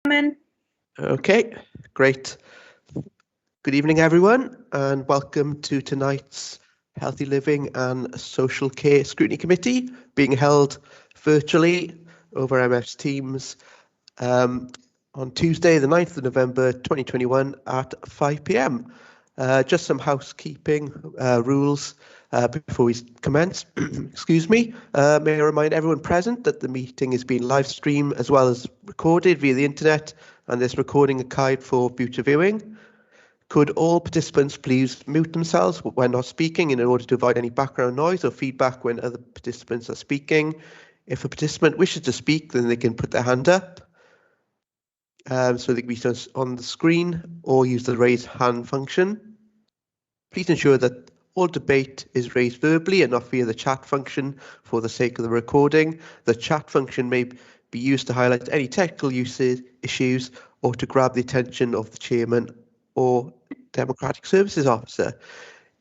Chairman. Okay, great. Good evening, everyone, and welcome to tonight's Healthy Living and Social Care Scrutiny Committee, being held virtually over MS Teams on Tuesday, the 9th of November 2021 at 5 p.m. Just some housekeeping rules before we commence. Excuse me. May I remind everyone present that the meeting is being live streamed as well as recorded via the internet, and this recording archived for future viewing. Could all participants please mute themselves when not speaking in order to avoid any background noise or feedback when other participants are speaking? If a participant wishes to speak, then they can put their hand up so they can be shown on the screen or use the raise hand function. Please ensure that all debate is raised verbally and not via the chat function for the sake of the recording. The chat function may be used to highlight any technical issues or to grab the attention of the chairman or Democratic Services Officer.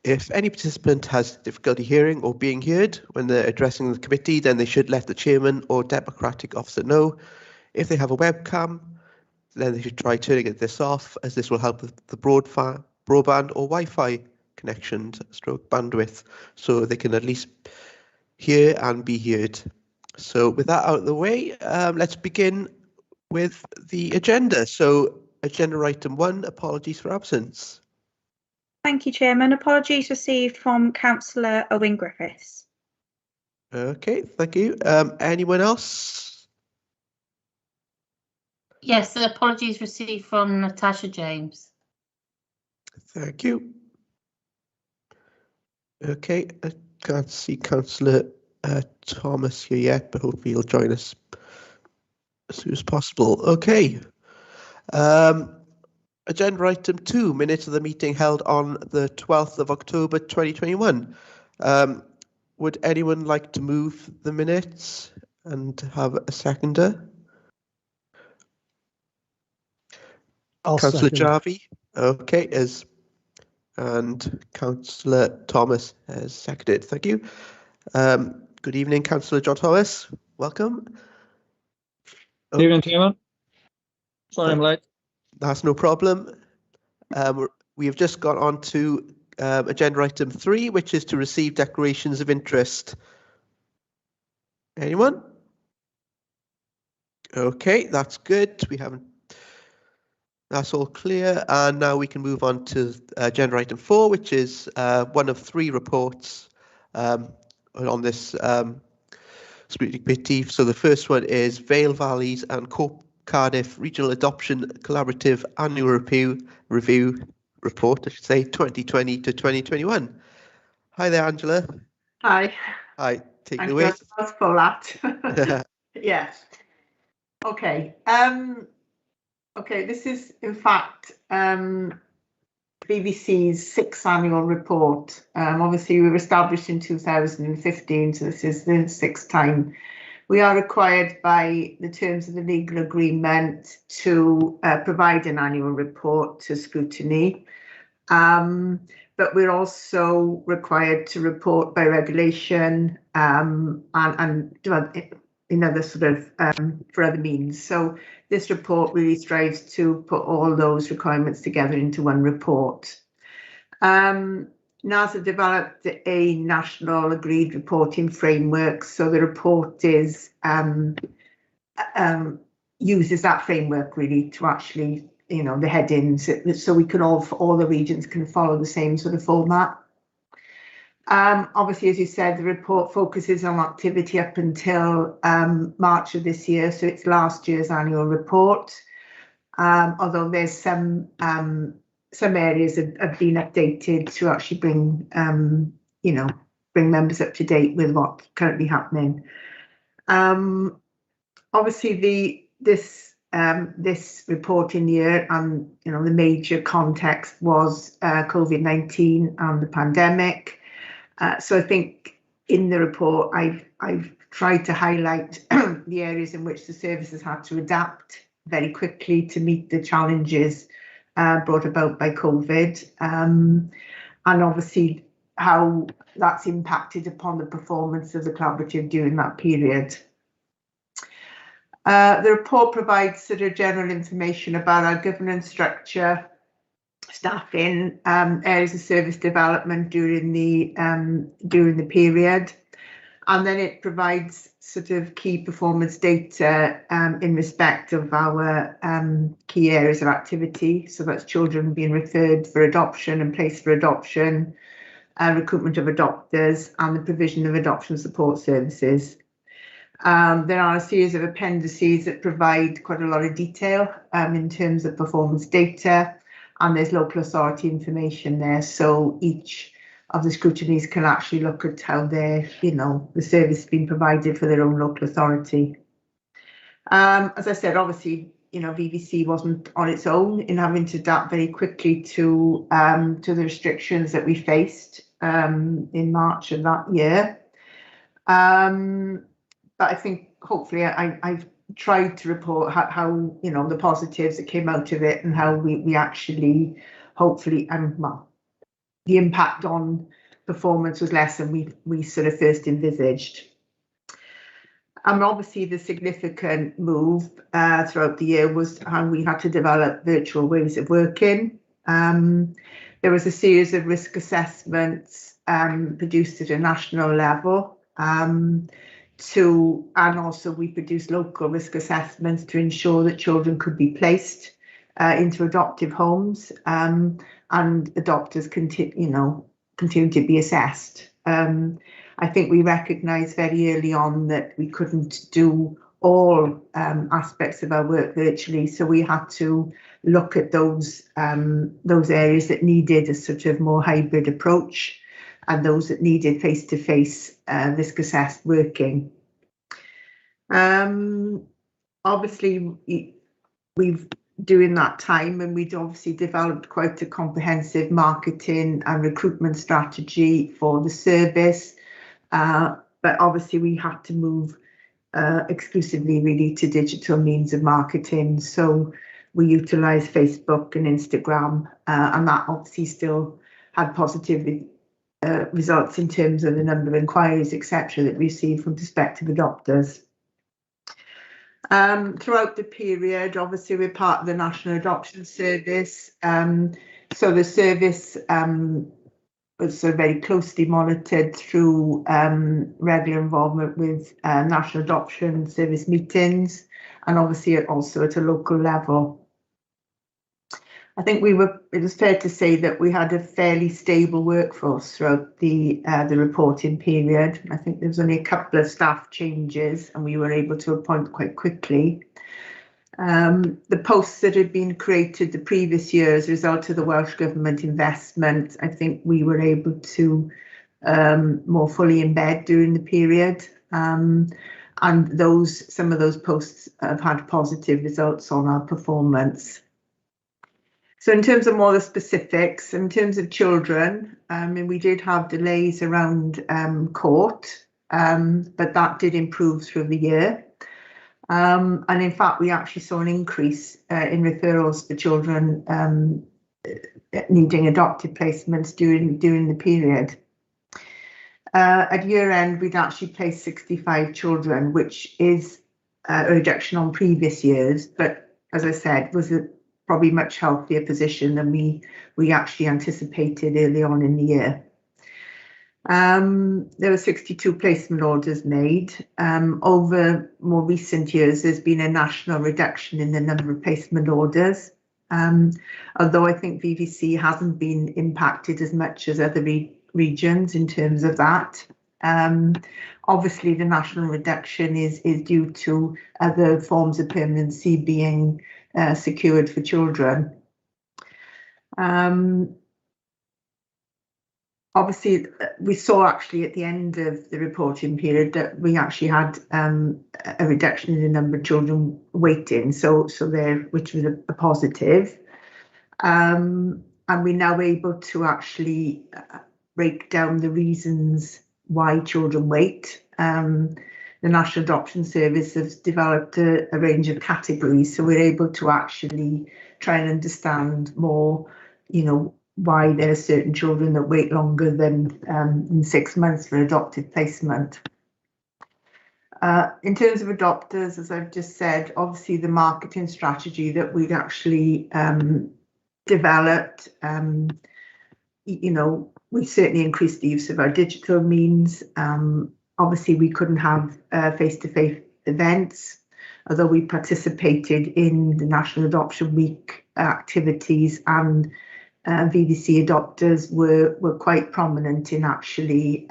If any participant has difficulty hearing or being heard when they're addressing the committee, then they should let the chairman or Democratic Officer know. If they have a webcam, then they should try turning this off, as this will help with the broadband or Wi-Fi connections stroke bandwidth, so they can at least hear and be heard. So with that out of the way, let's begin with the agenda. So agenda item 1, apologies for absence. Thank you, Chairman. Apologies received from Councillor Owen Griffiths. Okay, thank you. Anyone else? Yes, apologies received from Natasha James. Thank you. Okay, I can't see Councillor Thomas here yet, but hopefully he'll join us as soon as possible. Okay. Agenda item 2, minutes of the meeting held on the 12th of October 2021. Would anyone like to move the minutes and have a seconder? Councillor Jarvie, okay, and Councillor Thomas has seconded. Thank you. Good evening, Councillor John Thomas. Welcome. Good evening, Chairman. Sorry I'm late. That's no problem. We have just got on to agenda item 3, which is to receive declarations of interest. Anyone? Okay, that's good. That's all clear, and now we can move on to agenda item 4, which is one of 3 reports on this scrutiny committee. So the first one is Vale Valleys and Cardiff Regional Adoption Collaborative Annual Review Report, I should say, 2020 to 2021. Hi there, Angela. Hi. Hi, take it away. Thanks for that. Yes. Okay. Okay, this is in fact BVC's 6th annual report. Obviously, we were established in 2015, so this is the 6th time. We are required by the terms of the legal agreement to provide an annual report to Scrutiny, but we're also required to report by regulation and in other sort of for other means. So this report really strives to put all those requirements together into one report. NASA developed a national agreed reporting framework, so the report is uses that framework really to actually, the headings, so we can all the regions can follow the same sort of format. Obviously, as you said, the report focuses on activity up until March of this year, so it's last year's annual report. Although there's some areas have been updated to actually bring bring members up to date with what's currently happening. Obviously, this reporting year and the major context was COVID-19 and the pandemic. So I think in the report I've tried to highlight the areas in which the services had to adapt very quickly to meet the challenges brought about by COVID, and obviously how that's impacted upon the performance of the collaborative during that period. The report provides sort of general information about our governance structure, staffing, areas of service development during the period, and then it provides sort of key performance data in respect of our key areas of activity. So that's children being referred for adoption and placed for adoption, recruitment of adopters, and the provision of adoption support services. There are a series of appendices that provide quite a lot of detail in terms of performance data, and there's local authority information there. So each of the scrutinies can actually look at how the service has been provided for their own local authority. As I said, obviously, VVC wasn't on its own in having to adapt very quickly to the restrictions that we faced in March of that year. But I think hopefully I've tried to report how the positives that came out of it and how we actually hopefully the impact on performance was less than we sort of first envisaged. Obviously the significant move throughout the year was how we had to develop virtual ways of working. There was a series of risk assessments produced at a national level, and also we produced local risk assessments to ensure that children could be placed into adoptive homes, and adopters continue to be assessed. I think we recognised very early on that we couldn't do all aspects of our work virtually, so we had to look at those areas that needed a sort of more hybrid approach, and those that needed face-to-face risk assessed working. Obviously, we've during that time, and we'd obviously developed quite a comprehensive marketing and recruitment strategy for the service, but obviously we had to move exclusively really to digital means of marketing. So we utilised Facebook and Instagram, and that obviously still had positive results in terms of the number of inquiries, etc., that we received from prospective adopters. Throughout the period, obviously we're part of the National Adoption Service, so the service was very closely monitored through regular involvement with National Adoption Service meetings, and obviously also at a local level. I think it was fair to say that we had a fairly stable workforce throughout the reporting period. I think there was only a couple of staff changes, and we were able to appoint quite quickly. The posts that had been created the previous year as a result of the Welsh Government investment, I think we were able to more fully embed during the period. And some of those posts have had positive results on our performance. So in terms of more the specifics, in terms of children, we did have delays around court, but that did improve through the year. And in fact, we actually saw an increase in referrals for children needing adoptive placements during the period. At year end, we'd actually placed 65 children, which is a reduction on previous years, but as I said, was a probably much healthier position than we actually anticipated early on in the year. There were 62 placement orders made. Over more recent years, there's been a national reduction in the number of placement orders, although I think VVC hasn't been impacted as much as other regions in terms of that. Obviously, the national reduction is due to other forms of permanency being secured for children. Obviously, we saw actually at the end of the reporting period that we actually had a reduction in the number of children waiting, which was a positive. And we're now able to actually break down the reasons why children wait. The National Adoption Service has developed a range of categories, so we're able to actually try and understand more, why there are certain children that wait longer than 6 months for adoptive placement. In terms of adopters, as I've just said, obviously the marketing strategy that we'd actually developed, we certainly increased the use of our digital means. Obviously, we couldn't have face-to-face events, although we participated in the National Adoption Week activities, and VDC adopters were quite prominent in actually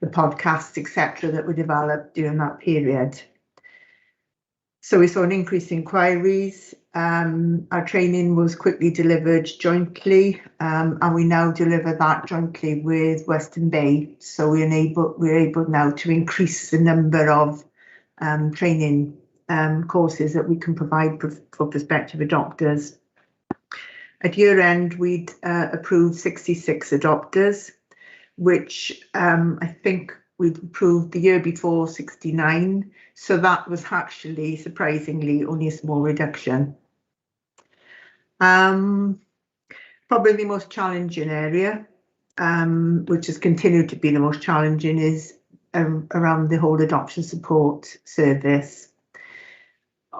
the podcasts, etc., that were developed during that period. So we saw an increase in inquiries. Our training was quickly delivered jointly, and we now deliver that jointly with Western Bay. So we're able now to increase the number of training courses that we can provide for prospective adopters. At year end, we'd approved 66 adopters, which I think we'd approved the year before 69. So that was actually, surprisingly, only a small reduction. Probably the most challenging area, which has continued to be the most challenging, is around the whole adoption support service.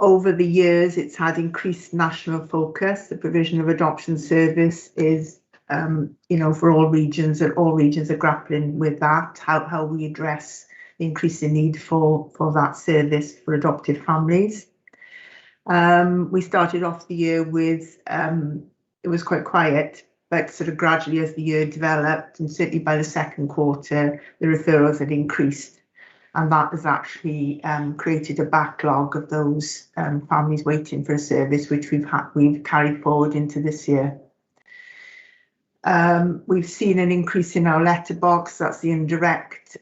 Over the years, it's had increased national focus. The provision of adoption service is, for all regions, and all regions are grappling with that, how we address the increasing need for that service for adopted families. We started off the year with, it was quite quiet, but sort of gradually as the year developed, and certainly by the second quarter, the referrals had increased. And that has actually created a backlog of those families waiting for a service, which we've carried forward into this year. We've seen an increase in our letterbox. That's the indirect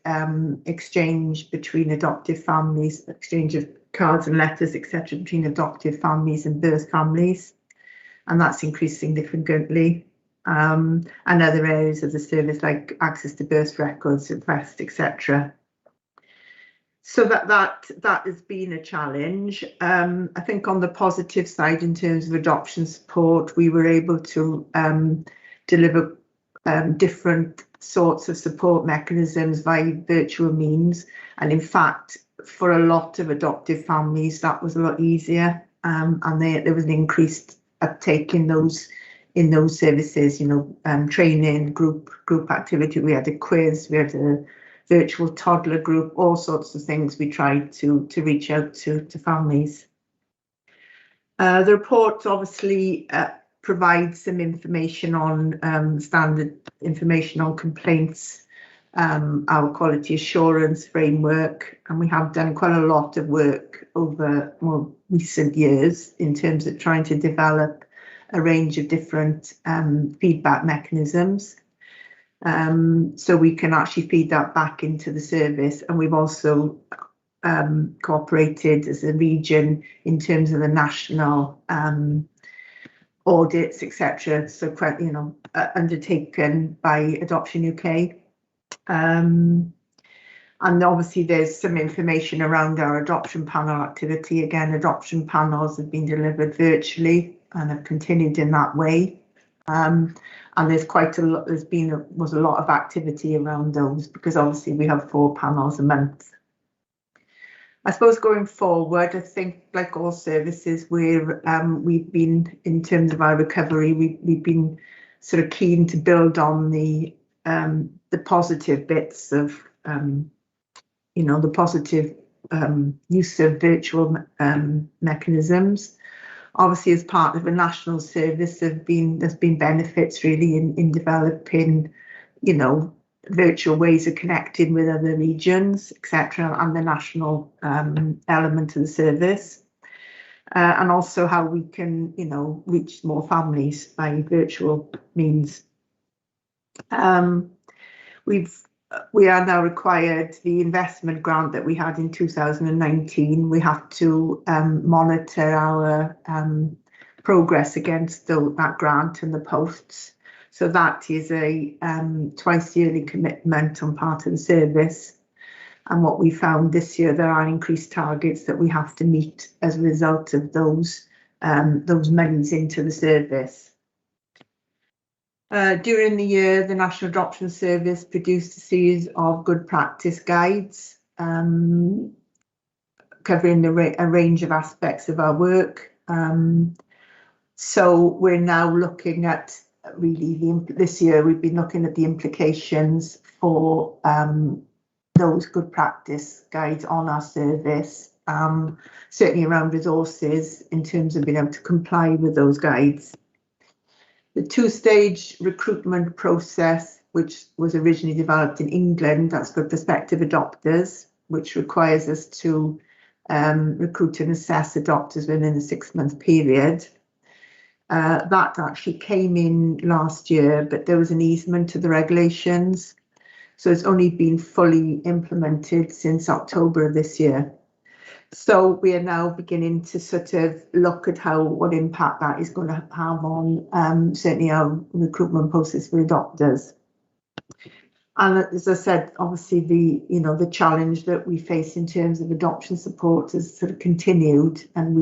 exchange between adoptive families, exchange of cards and letters, etc., between adoptive families and birth families, and that's increased significantly. And other areas of the service, like access to birth records, requests, etc. So that has been a challenge. I think on the positive side, in terms of adoption support, we were able to deliver different sorts of support mechanisms via virtual means. And in fact, for a lot of adoptive families, that was a lot easier. And there was an increased uptake in those services, training, group activity. We had a quiz, we had a virtual toddler group, all sorts of things we tried to reach out to families. The report obviously provides some information on standard information on complaints, our quality assurance framework, and we have done quite a lot of work over more recent years in terms of trying to develop a range of different feedback mechanisms. So we can actually feed that back into the service, and we've also cooperated as a region in terms of the national audits, etc. So quite, undertaken by Adoption UK. And obviously there's some information around our adoption panel activity. Again, adoption panels have been delivered virtually and have continued in that way. And there's quite a lot, was a lot of activity around those, because obviously we have 4 panels a month. I suppose going forward, I think like all services, we've been, in terms of our recovery, we've been sort of keen to build on the positive bits of, the positive use of virtual mechanisms. Obviously, as part of a national service, there's been benefits really in developing, virtual ways of connecting with other regions, etc., and the national element of the service, and also how we can, reach more families by virtual means. We are now required, the investment grant that we had in 2019, we have to monitor our progress against that grant and the posts. So that is a twice yearly commitment on part of the service. And what we found this year, there are increased targets that we have to meet as a result of those monies into the service. During the year, the National Adoption Service produced a series of good practice guides. covering a range of aspects of our work. So we're now looking at this year we've been looking at the implications for those good practice guides on our service, certainly around resources in terms of being able to comply with those guides. The two-stage recruitment process, which was originally developed in England, that's for prospective adopters, which requires us to recruit and assess adopters within a 6-month period. That actually came in last year, but there was an easement to the regulations. So it's only been fully implemented since October of this year. So we are now beginning to sort of look at what impact that is going to have on certainly our recruitment process for adopters. And as I said, obviously the challenge that we face in terms of adoption support has sort of continued, and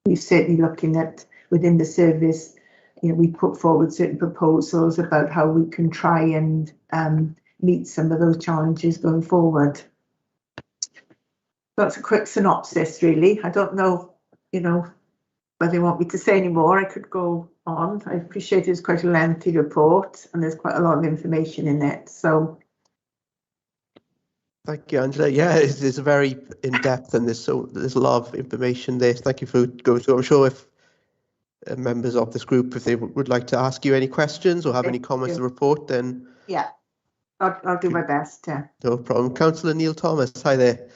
we're certainly looking at within the service, we put forward certain proposals about how we can try and meet some of those challenges going forward. That's a quick synopsis, really. I don't know, whether you want me to say any more. I could go on. I appreciate it's quite a lengthy report and there's quite a lot of information in it. So. Thank you, Angela. Yeah, it's very in-depth and there's a lot of information there. Thank you for going through. I'm sure if members of this group, if they would like to ask you any questions or have any comments on the report, then yeah, I'll do my best. No problem. Councillor Neil Thomas, hi there.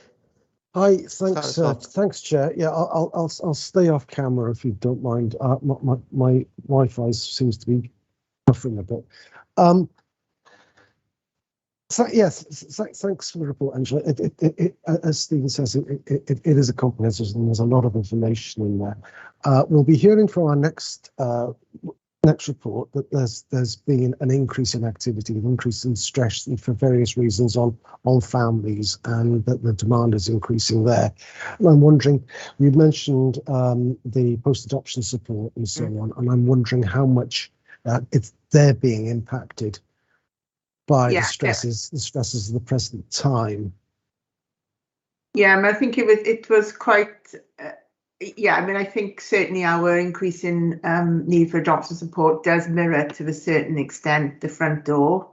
Hi, thanks, Chair. Yeah, I'll stay off camera if you don't mind. My Wi-Fi seems to be buffering a bit. Thanks for the report, Angela. As Stephen says, it is a comprehensive and there's a lot of information in there. We'll be hearing from our next report that there's been an increase in activity, an increase in stress for various reasons on families, and that the demand is increasing there. And I'm wondering, you mentioned the post-adoption support and so on, and I'm wondering how much they're being impacted by the stresses of the present time. Yeah, I think it was quite. I think certainly our increase in need for adoption support does mirror to a certain extent the front door,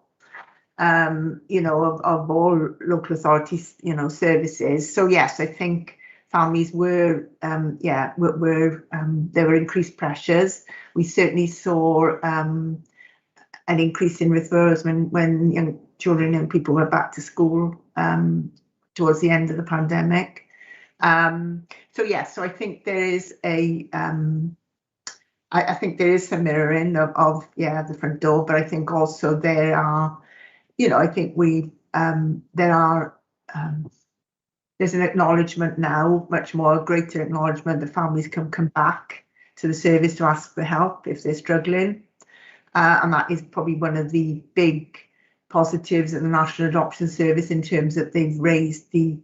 of all local authorities, services. So yes, I think families were, there were increased pressures. We certainly saw an increase in referrals when young children and people were back to school towards the end of the pandemic. So I think there is I think there is some mirroring of the front door, but I think also there are, I think there's an acknowledgement now, much more greater acknowledgement that families can come back to the service to ask for help if they're struggling. And that is probably one of the big positives of the National Adoption Service in terms that they've raised the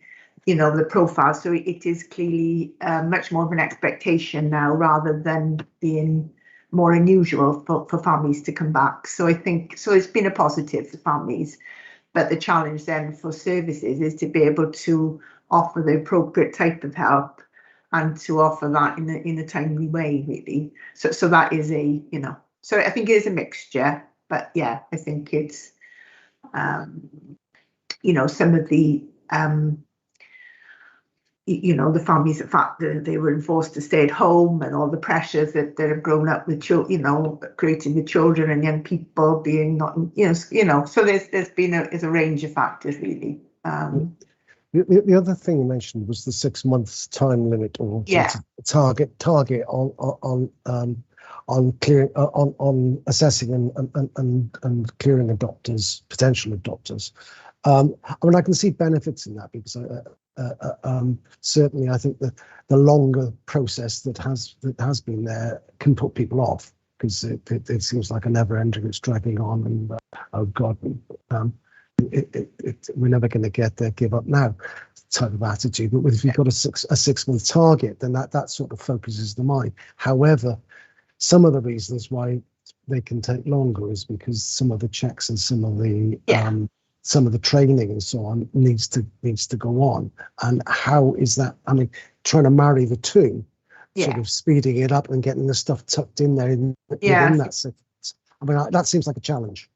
profile. So it is clearly much more of an expectation now rather than being more unusual for families to come back. So I think, it's been a positive for families, but the challenge then for services is to be able to offer the appropriate type of help and to offer that in a timely way, really. So that is so I think it is a mixture, but yeah, I think it's, some of the, the families, the fact that they were forced to stay at home and all the pressures that have grown up with children, creating with children and young people being not, so there's been a range of factors, really. The other thing you mentioned was the 6 months time limit or target on clearing, on assessing and clearing adopters, potential adopters. I can see benefits in that because certainly I think that the longer process that has been there can put people off because it seems like a never-ending. It's dragging on, and oh God, we're never going to get there. Give up now, type of attitude. But if you've got a 6 month target, then that sort of focuses the mind. However, some of the reasons why they can take longer is because some of the checks and some of the some of the training and so on needs to go on. And how is that? I mean, trying to marry the two, sort of speeding it up and getting the stuff tucked in there within that sequence. I mean, that seems like a challenge.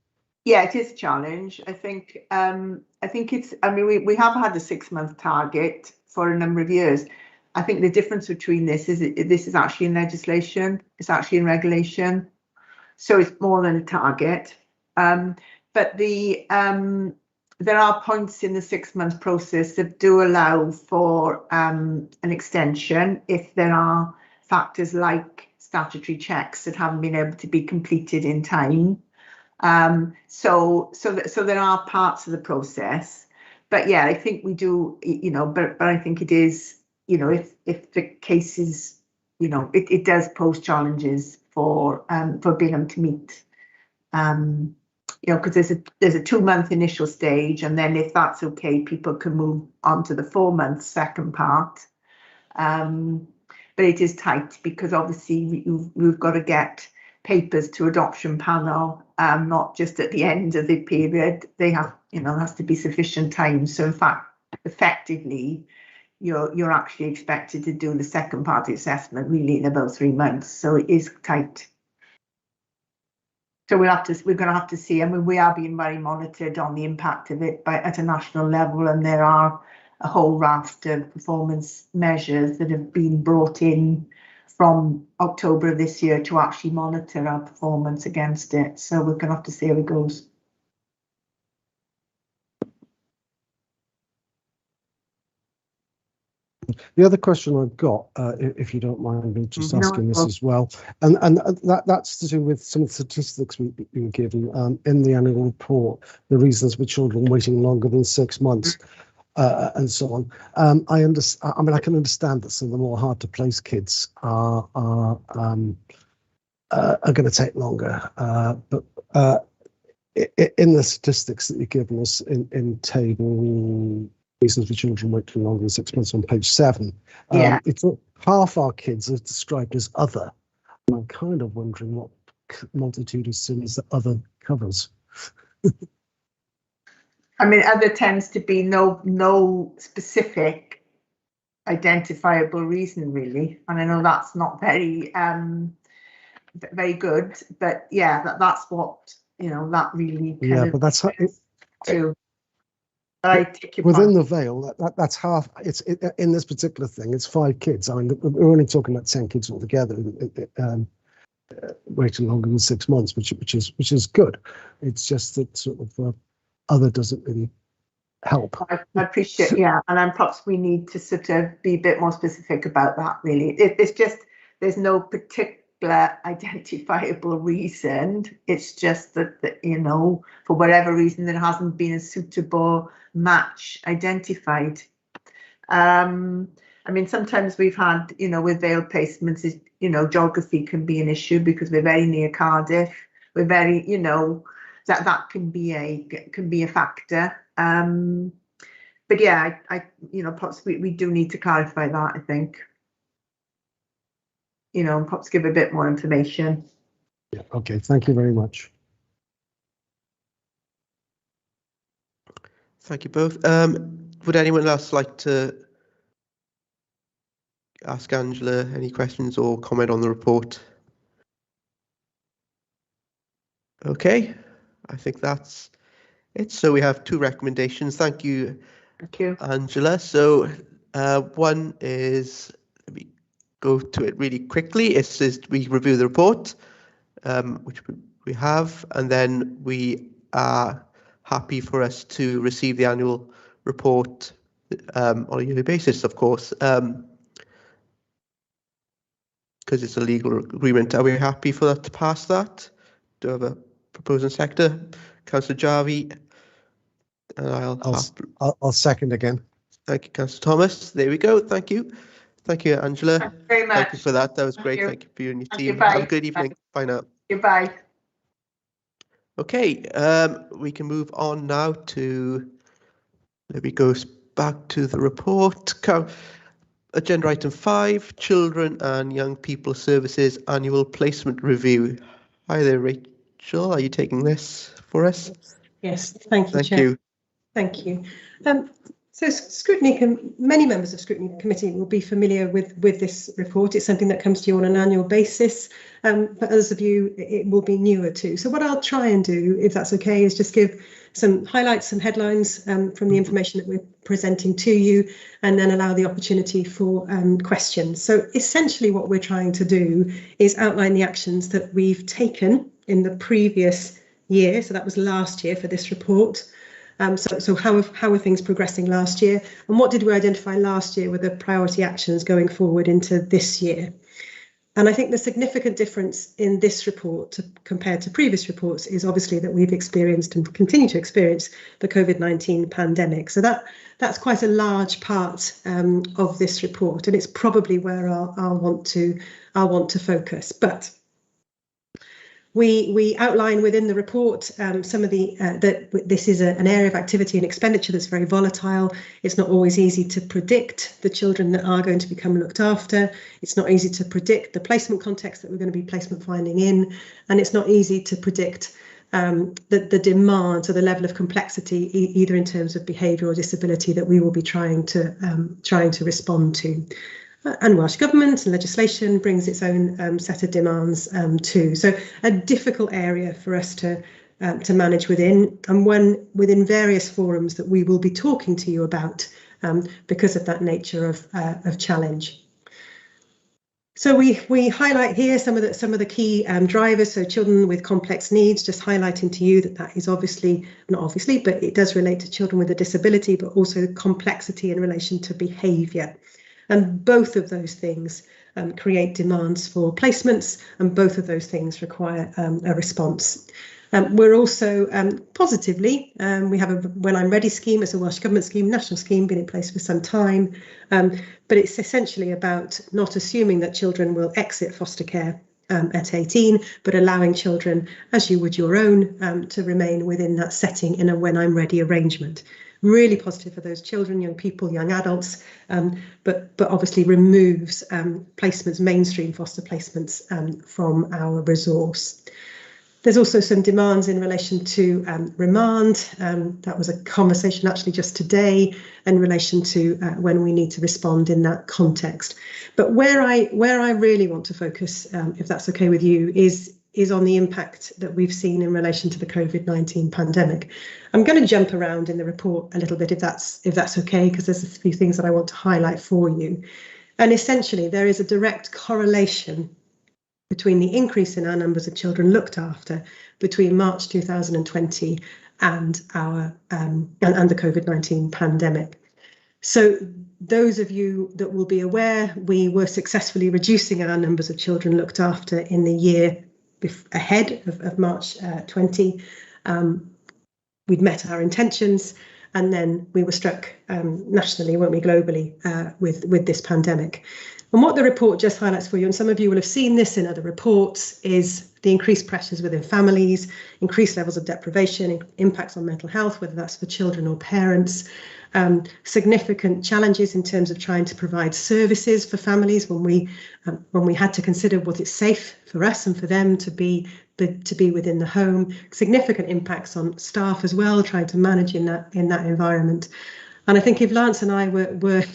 Yeah, it is a challenge. I think it's. I mean, we have had a 6-month target for a number of years. I think the difference between this is actually in legislation. It's actually in regulation, so it's more than a target. But there are points in the 6-month process that do allow for an extension if there are factors like statutory checks that haven't been able to be completed in time. So there are parts of the process, but yeah, I think we do, but I think it is, if the case is, it does pose challenges for being able to meet, because there's a 2-month initial stage, and then if that's okay, people can move on to the 4-month second part. But it is tight because obviously we've got to get papers to adoption panel, not just at the end of the period. They have, there has to be sufficient time. So in fact, effectively, you're actually expected to do the second party assessment really in about 3 months. So it is tight. So we're going to have to see. I mean, we are being very monitored on the impact of it at a national level, and there are a whole raft of performance measures that have been brought in from October of this year to actually monitor our performance against it. So we're going to have to see how it goes. The other question I've got, if you don't mind me just asking this as well, and that's to do with some of the statistics we've been given in the annual report, the reasons for children waiting longer than 6 months. And so on. I understand. I mean, I can understand that some of the more hard to place kids are going to take longer. But in the statistics that you've given us in table reasons for children waiting longer than 6 months on page 7, it's half our kids are described as other. And I'm kind of wondering what multitude of sins that other covers. I mean, other tends to be no specific identifiable reason, really. And I know that's not very very good, but yeah, that's what, that really kind of, but that's how within the veil. That's half. It's in this particular thing. It's 5 kids. I mean, we're only talking about 10 kids altogether. Waiting longer than 6 months, which is good. It's just that sort of. Other doesn't really help. I appreciate, and perhaps we need to sort of be a bit more specific about that, really. It's just, there's no particular identifiable reason. It's just that, for whatever reason, there hasn't been a suitable match identified. I mean, sometimes we've had, with veil placements, geography can be an issue because we're very near Cardiff. We're very, that can be a factor. But yeah, I perhaps we do need to clarify that, I think. Perhaps give a bit more information. Yeah, okay, thank you very much. Thank you both. Would anyone else like to ask Angela any questions or comment on the report? Okay. I think that's it. So we have 2 recommendations. Thank you, Angela. So one is, let me go to it really quickly. It says we review the report, which we have, and then we are happy for us to receive the annual report on a yearly basis, of course, because it's a legal agreement. Are we happy for that to pass that? Do you have a proposing sector? Councillor Jarvie, and I'll second again. Thank you, Councillor Thomas. There we go. Thank you, Angela. Thank you very much. Thank you for that. That was great. Thank you for you and your team. Have a good evening. Bye now. Goodbye. Okay, we can move on now to. Let me go back to the report. Agenda item 5: Children and Young People Services Annual Placement Review. Hi there, Rachel. Are you taking this for us? Yes, thank you, Thank Chair. you. Thank you. So many members of Scrutiny Committee will be familiar with this report. It's something that comes to you on an annual basis. For others of you, it will be newer too. So what I'll try and do, if that's okay, is just give some highlights, some headlines from the information that we're presenting to you, and then allow the opportunity for questions. So essentially what we're trying to do is outline the actions that we've taken in the previous year. So that was last year for this report. So how are things progressing last year, and what did we identify last year were the priority actions going forward into this year? And I think the significant difference in this report compared to previous reports is obviously that we've experienced and continue to experience the COVID-19 pandemic. So that's quite a large part of this report, and it's probably where I'll want to focus. But we outline within the report some of that this is an area of activity and expenditure that's very volatile. It's not always easy to predict the children that are going to become looked after. It's not easy to predict the placement context that we're going to be placement finding in, and it's not easy to predict the demand or the level of complexity, either in terms of behaviour or disability, that we will be trying to respond to. And Welsh Government and legislation brings its own set of demands too. So a difficult area for us to manage within, and one within various forums that we will be talking to you about because of that nature of challenge. So we highlight here some of the key drivers. So children with complex needs, just highlighting to you that is not obviously, but it does relate to children with a disability, but also complexity in relation to behaviour. And both of those things create demands for placements, and both of those things require a response. We're also positively, we have a When I'm Ready scheme. It's a Welsh Government scheme, national scheme, been in place for some time, but it's essentially about not assuming that children will exit foster care at 18, but allowing children, as you would your own, to remain within that setting in a When I'm Ready arrangement. Really positive for those children, young people, young adults, but obviously removes placements, mainstream foster placements from our resource. There's also some demands in relation to remand. That was a conversation actually just today in relation to when we need to respond in that context. But where I really want to focus, if that's okay with you, is on the impact that we've seen in relation to the COVID-19 pandemic. I'm going to jump around in the report a little bit, if that's okay, because there's a few things that I want to highlight for you. And essentially, there is a direct correlation between the increase in our numbers of children looked after between March 2020 and the COVID-19 pandemic. So those of you that will be aware, we were successfully reducing our numbers of children looked after in the year ahead of March 20. We'd met our intentions, and then we were struck nationally, weren't we, globally, with this pandemic. And what the report just highlights for you, and some of you will have seen this in other reports, is the increased pressures within families, increased levels of deprivation, impacts on mental health, whether that's for children or parents, significant challenges in terms of trying to provide services for families when we had to consider was it safe for us and for them to be within the home, significant impacts on staff as well, trying to manage in that environment. And I think if Lance and I were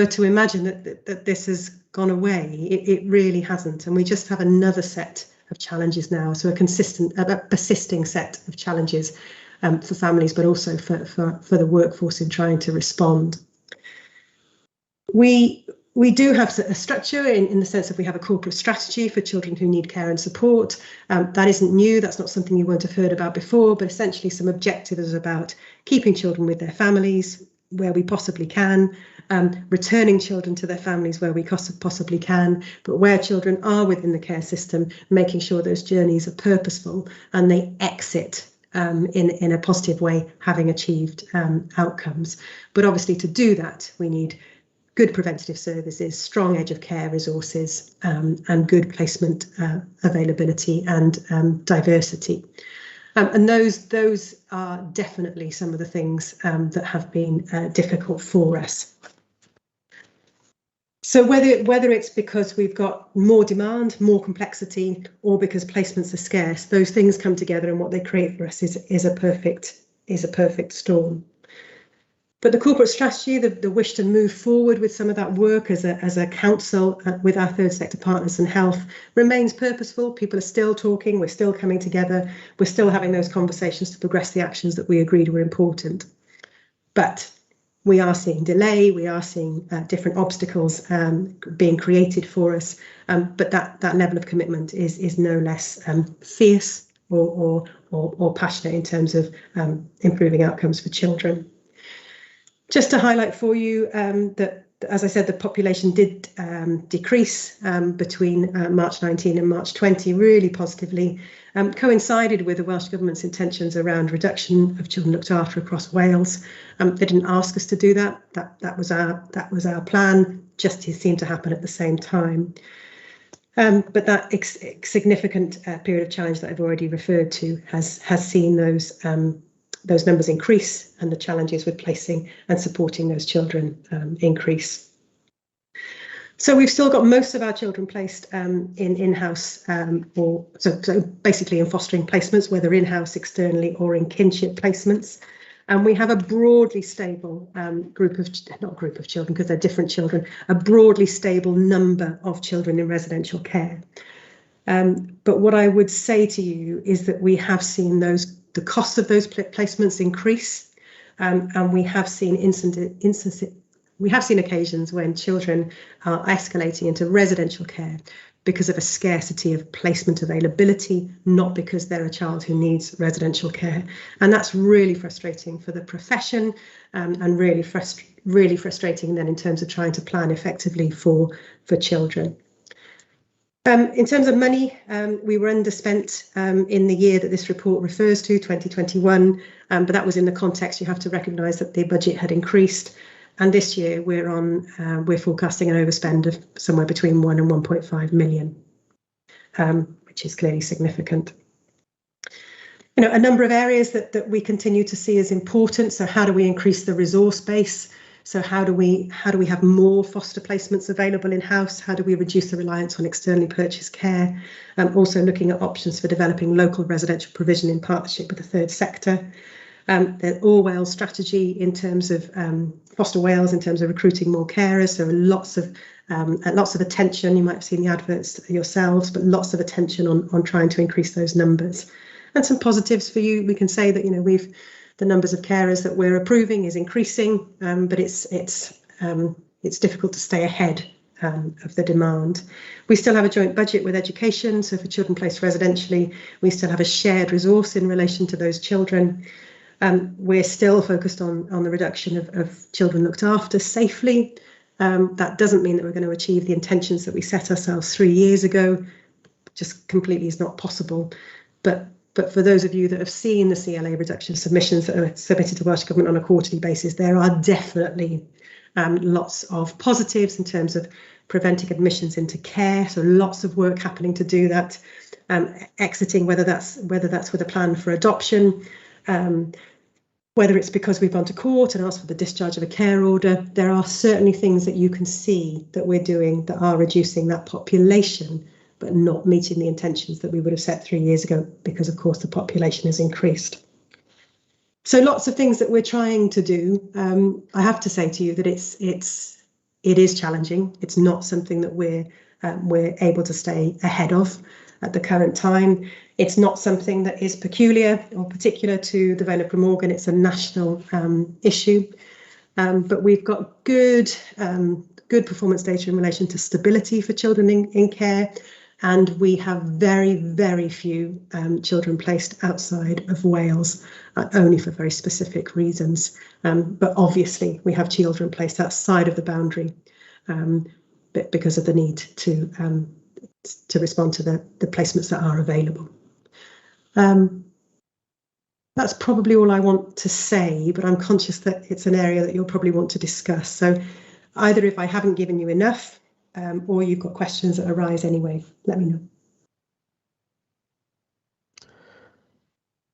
to imagine that this has gone away, it really hasn't, and we just have another set of challenges now. So a persisting set of challenges for families, but also for the workforce in trying to respond. We do have a structure in the sense that we have a corporate strategy for children who need care and support. That isn't new, that's not something you won't have heard about before, but essentially some objectives about keeping children with their families where we possibly can, returning children to their families where we possibly can, but where children are within the care system, making sure those journeys are purposeful and they exit in a positive way, having achieved outcomes. But obviously to do that, we need good preventative services, strong edge of care resources, and good placement availability and diversity. And those are definitely some of the things that have been difficult for us. So whether it's because we've got more demand, more complexity, or because placements are scarce, those things come together, and what they create for us is a perfect is a perfect storm. But the corporate strategy, the wish to move forward with some of that work as a council with our third sector partners and health remains purposeful. People are still talking, we're still coming together, we're still having those conversations to progress the actions that we agreed were important. But we are seeing delay, we are seeing different obstacles being created for us, but that level of commitment is no less fierce or passionate in terms of improving outcomes for children. Just to highlight for you that, as I said, the population did decrease between March 19 and March 20, really positively, coincided with the Welsh Government's intentions around reduction of children looked after across Wales. They didn't ask us to do that. That was our plan, just seemed to happen at the same time. But that significant period of challenge that I've already referred to has seen those numbers increase and the challenges with placing and supporting those children increase. So we've still got most of our children placed in-house, so basically in fostering placements, whether in-house, externally, or in kinship placements. And we have a broadly stable not group of children, because they're different children, a broadly stable number of children in residential care. But what I would say to you is that we have seen the cost of those placements increase, and we have seen occasions when children are escalating into residential care because of a scarcity of placement availability, not because they're a child who needs residential care. And that's really frustrating for the profession, and really frustrating then in terms of trying to plan effectively for children. In terms of money, we were underspent in the year that this report refers to, 2021, but that was in the context. You have to recognise that the budget had increased, and this year we're forecasting an overspend of somewhere between 1 and 1.5 million, which is clearly significant. You know, a number of areas that we continue to see as important. So how do we increase the resource base? So how do we have more foster placements available in-house? How do we reduce the reliance on externally purchased care? Also looking at options for developing local residential provision in partnership with the third sector. The All Wales strategy in terms of Foster Wales, in terms of recruiting more carers. So lots of attention. You might have seen the adverts yourselves, but lots of attention on trying to increase those numbers. And some positives for you. We can say that, you know, the numbers of carers that we're approving is increasing, but it's difficult to stay ahead of the demand. We still have a joint budget with education, so for children placed residentially, we still have a shared resource in relation to those children. We're still focused on the reduction of children looked after safely. That doesn't mean that we're going to achieve the intentions that we set ourselves 3 years ago. Just completely is not possible. But for those of you that have seen the CLA reduction submissions that are submitted to Welsh Government on a quarterly basis, there are definitely lots of positives in terms of preventing admissions into care. So lots of work happening to do that. Exiting, whether that's with a plan for adoption, whether it's because we've gone to court and asked for the discharge of a care order. There are certainly things that you can see that we're doing that are reducing that population, but not meeting the intentions that we would have set 3 years ago, because of course the population has increased. So lots of things that we're trying to do. I have to say to you that it is challenging. It's not something that we're able to stay ahead of at the current time. It's not something that is peculiar or particular to the Vale of Glamorgan. It's a national issue, but we've got good performance data in relation to stability for children in care. And we have very, very few children placed outside of Wales, only for very specific reasons. But obviously, we have children placed outside of the boundary, but because of the need to respond to the placements that are available. That's probably all I want to say, but I'm conscious that it's an area that you'll probably want to discuss. So either if I haven't given you enough, or you've got questions that arise anyway, let me know.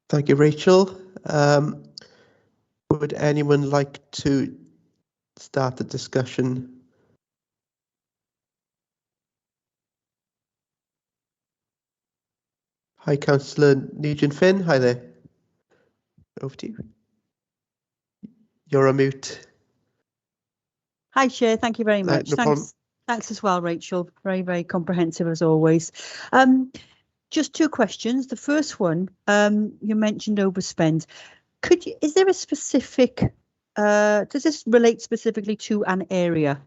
Thank you, Rachel. Would anyone like to start the discussion? Hi, Councillor Nugent Finn. Hi there. Over to you. You're a mute. Hi, Chair. Thank you very much. No problem. Thanks as well, Rachel. Very, very comprehensive as always. Just two questions. The first one, you mentioned overspend. Is there a specific, does this relate specifically to an area,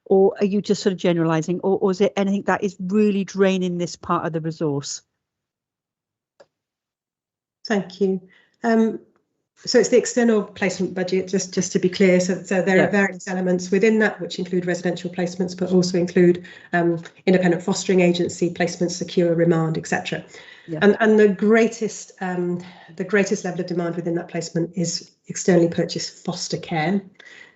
or are you just sort of generalizing, or is there anything that is really draining this part of the resource? Thank you. So it's the external placement budget, just to be clear. So there are various elements within that, which include residential placements, but also include independent fostering agency placements, secure, remand, etc. Yeah. And the greatest level of demand within that placement is externally purchased foster care.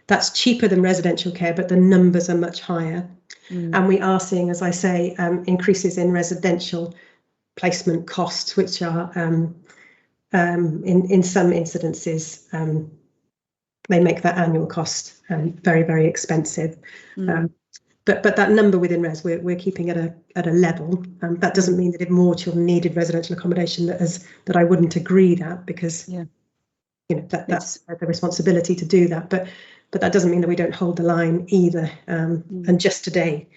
That's cheaper than residential care, but the numbers are much higher. And we are seeing, as I say, increases in residential placement costs, which are in some incidences, they make that annual cost very, very expensive. But that number within res, we're keeping at a level. That doesn't mean that if more children needed residential accommodation, that I wouldn't agree that, because that's the responsibility to do that. But that doesn't mean that we don't hold the line either. And just today,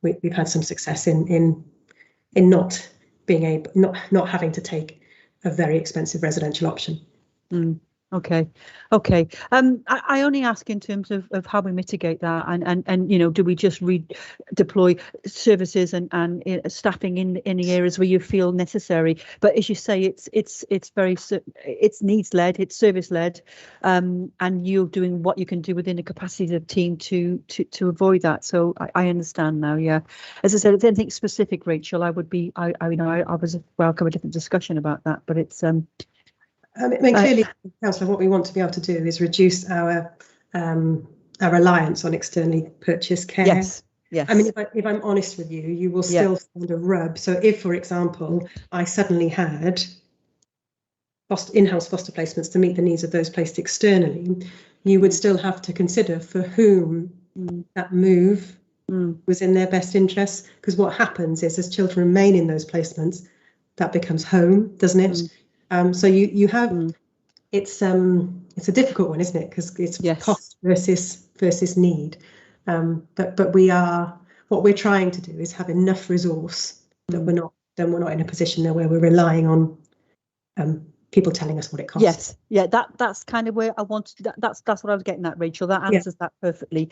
we've had some success in not being able, not having to take a very expensive residential option. Okay. I only ask in terms of how we mitigate that, and do we just redeploy services and staffing in the areas where you feel necessary? But as you say, it's needs led, it's service led, and you're doing what you can do within the capacity of the team to avoid that. So I understand now. Yeah, as I said, if there's anything specific, Rachel, I would welcome a different discussion about that. But it's clearly, Councillor, what we want to be able to do is reduce our reliance on externally purchased care. Yes. I mean, if I'm honest with you, you will still find a rub. So if, for example, I suddenly had in-house foster placements to meet the needs of those placed externally, you would still have to consider for whom that move was in their best interests. Because what happens is, as children remain in those placements, that becomes home, doesn't it? So you have it's a difficult one, isn't it? Because it's cost versus need. But what we're trying to do is have enough resource that we're not in a position there where we're relying on people telling us what it costs. Yes, that's kind of where I wanted. That's what I was getting at, Rachel. That answers that perfectly.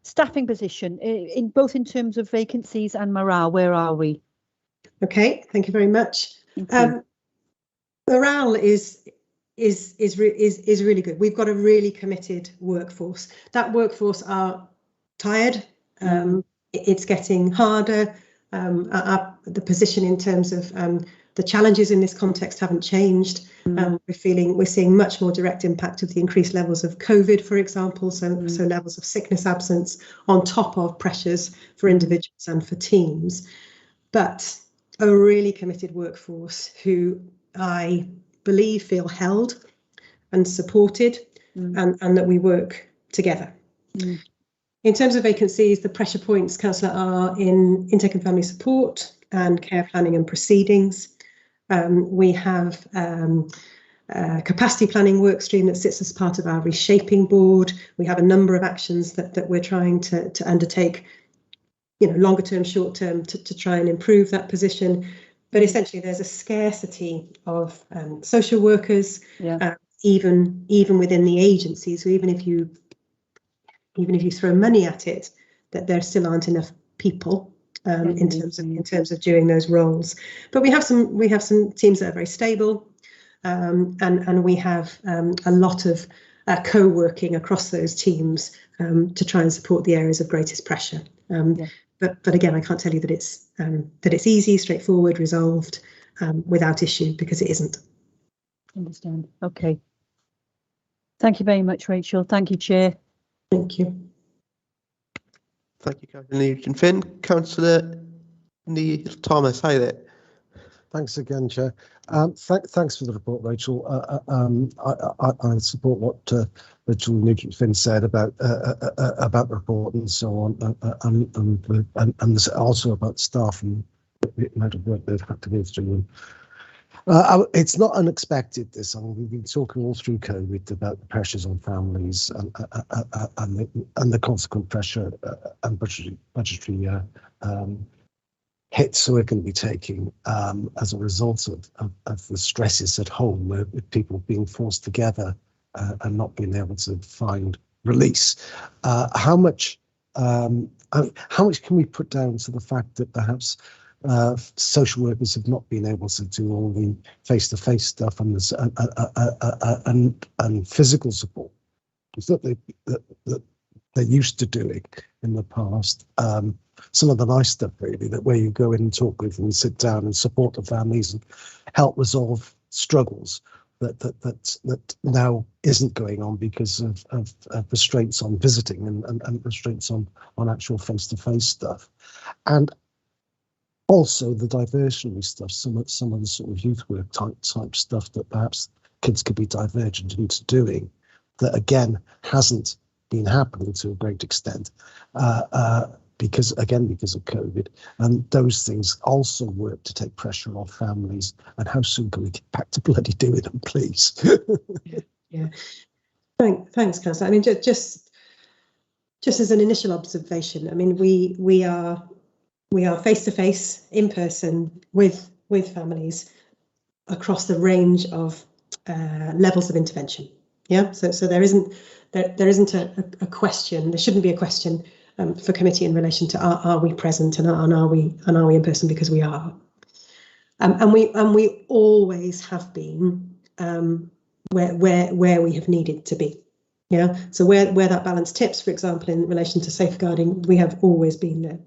Staffing position in both in terms of vacancies and morale. Where are we? Okay, thank you very much. Morale is really good. We've got a really committed workforce. That workforce are tired. It's getting harder. The position in terms of the challenges in this context haven't changed. We're seeing much more direct impact of the increased levels of COVID, for example. So levels of sickness absence on top of pressures for individuals and for teams. But a really committed workforce who I believe feel held and supported, and that we work together. In terms of vacancies, the pressure points, Councillor, are in intake and family support and care planning and proceedings. We have a capacity planning work stream that sits as part of our reshaping board. We have a number of actions that we're trying to undertake, longer term, short term, to try and improve that position. But essentially, there's a scarcity of social workers, even within the agency. So even if you throw money at it, that there still aren't enough people in terms of doing those roles. But we have some teams that are very stable, and we have a lot of co-working across those teams to try and support the areas of greatest pressure. But again, I can't tell you that it's easy, straightforward, resolved without issue, because it isn't. Understand. Okay. Thank you very much, Rachel. Thank you, Chair. Thank you. Thank you, Councillor Nugent-Finn. Councillor Neil Thomas, hi there. Thanks again, Chair. Thanks for the report, Rachel. I support what Rachel Nugent-Finn said about the report and so on, and also about staff and the amount of work they've had to go through It's not unexpected, this. I mean, we've been talking all through COVID about the pressures on families and the consequent pressure and budgetary hits we're going to be taking as a result of the stresses at home, with people being forced together and not being able to find release. How much can we put down to the fact that perhaps social workers have not been able to do all the face-to-face stuff and physical support that they're used to doing in the past? Some of the nice stuff, really, that where you go in and talk with and sit down and support the families and help resolve struggles that now isn't going on because of restraints on visiting and restraints on actual face-to-face stuff. And also the diversionary stuff, some of the sort of youth work type stuff that perhaps kids could be divergent into doing, that again hasn't been happening to a great extent because of COVID. And those things also work to take pressure off families. And how soon can we get back to bloody doing them, please? Yeah. Thanks, Councillor. I mean, just as an initial observation, I mean, we are face to face, in person, with families across the range of levels of intervention. Yeah. So there isn't a question. There shouldn't be a question for committee in relation to are we present and are we in person, because we are. And we always have been where we have needed to be. Yeah. So where that balance tips, for example, in relation to safeguarding, we have always been there.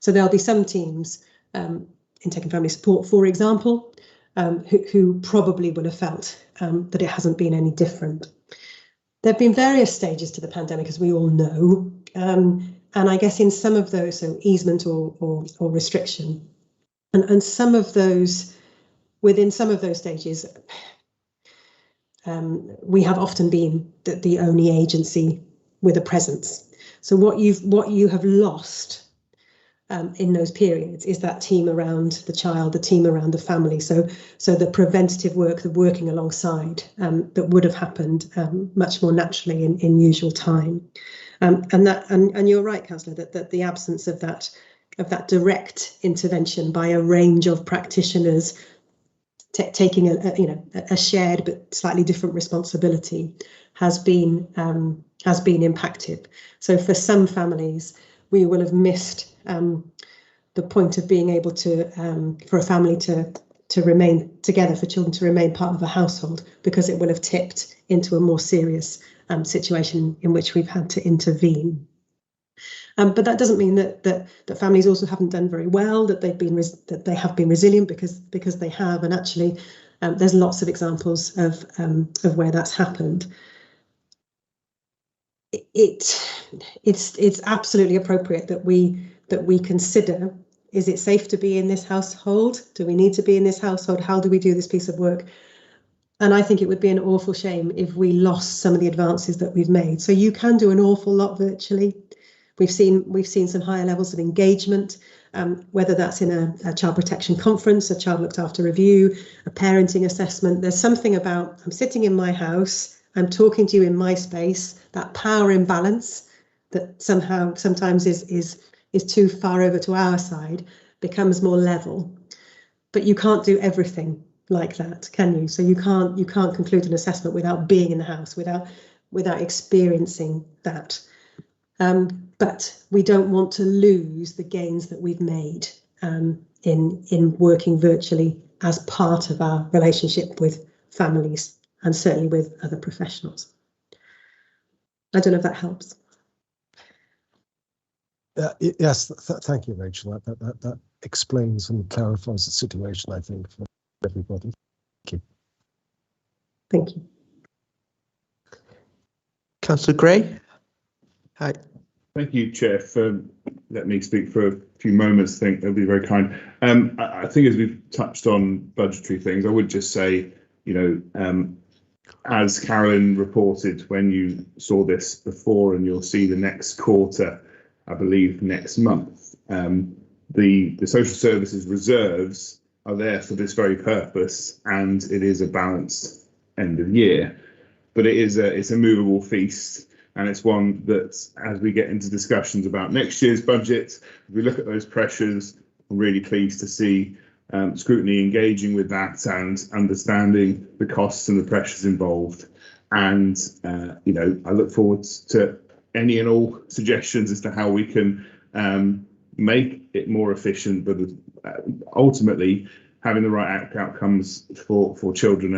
So there'll be some teams in Tech and Family Support, for example, who probably would have felt that it hasn't been any different. There have been various stages to the pandemic, as we all know, and I guess in some of those, so easement or restriction, and some of those, within some of those stages, we have often been the only agency with a presence. So what you have lost in those periods is that team around the child, the team around the family. So the preventative work, the working alongside that would have happened much more naturally in usual time. And you're right, Councillor, that the absence of that direct intervention by a range of practitioners taking a shared but slightly different responsibility has been impacted. So for some families, we will have missed the point of being able to for a family to remain together, for children to remain part of a household, because it will have tipped into a more serious situation in which we've had to intervene. But that doesn't mean that families also haven't done very well, that they have been resilient, because they have, and actually there's lots of examples of where that's happened. It's absolutely appropriate that we consider, is it safe to be in this household? Do we need to be in this household? How do we do this piece of work? And I think it would be an awful shame if we lost some of the advances that we've made. So you can do an awful lot virtually. We've seen some higher levels of engagement, whether that's in a child protection conference, a child looked after review, a parenting assessment. There's something about, I'm sitting in my house, I'm talking to you in my space, that power imbalance that sometimes is too far over to our side becomes more level. But you can't do everything like that, can you? So you can't conclude an assessment without being in the house, without experiencing that. But we don't want to lose the gains that we've made in working virtually as part of our relationship with families and certainly with other professionals. I don't know if that helps. Yes, thank you, Rachel. That explains and clarifies the situation, I think, for everybody. Thank you. Thank you. Councillor Gray. Hi. Thank you, Chair, for letting me speak for a few moments. I think that'll be very kind. I think as we've touched on budgetary things, I would just say, as Carolyn reported when you saw this before, and you'll see the next quarter, I believe next month, the social services reserves are there for this very purpose, and it is a balanced end of year. But it's a movable feast, and it's one that, as we get into discussions about next year's budget, if we look at those pressures, I'm really pleased to see Scrutiny engaging with that and understanding the costs and the pressures involved. And you know, I look forward to any and all suggestions as to how we can make it more efficient, but ultimately having the right outcomes for children,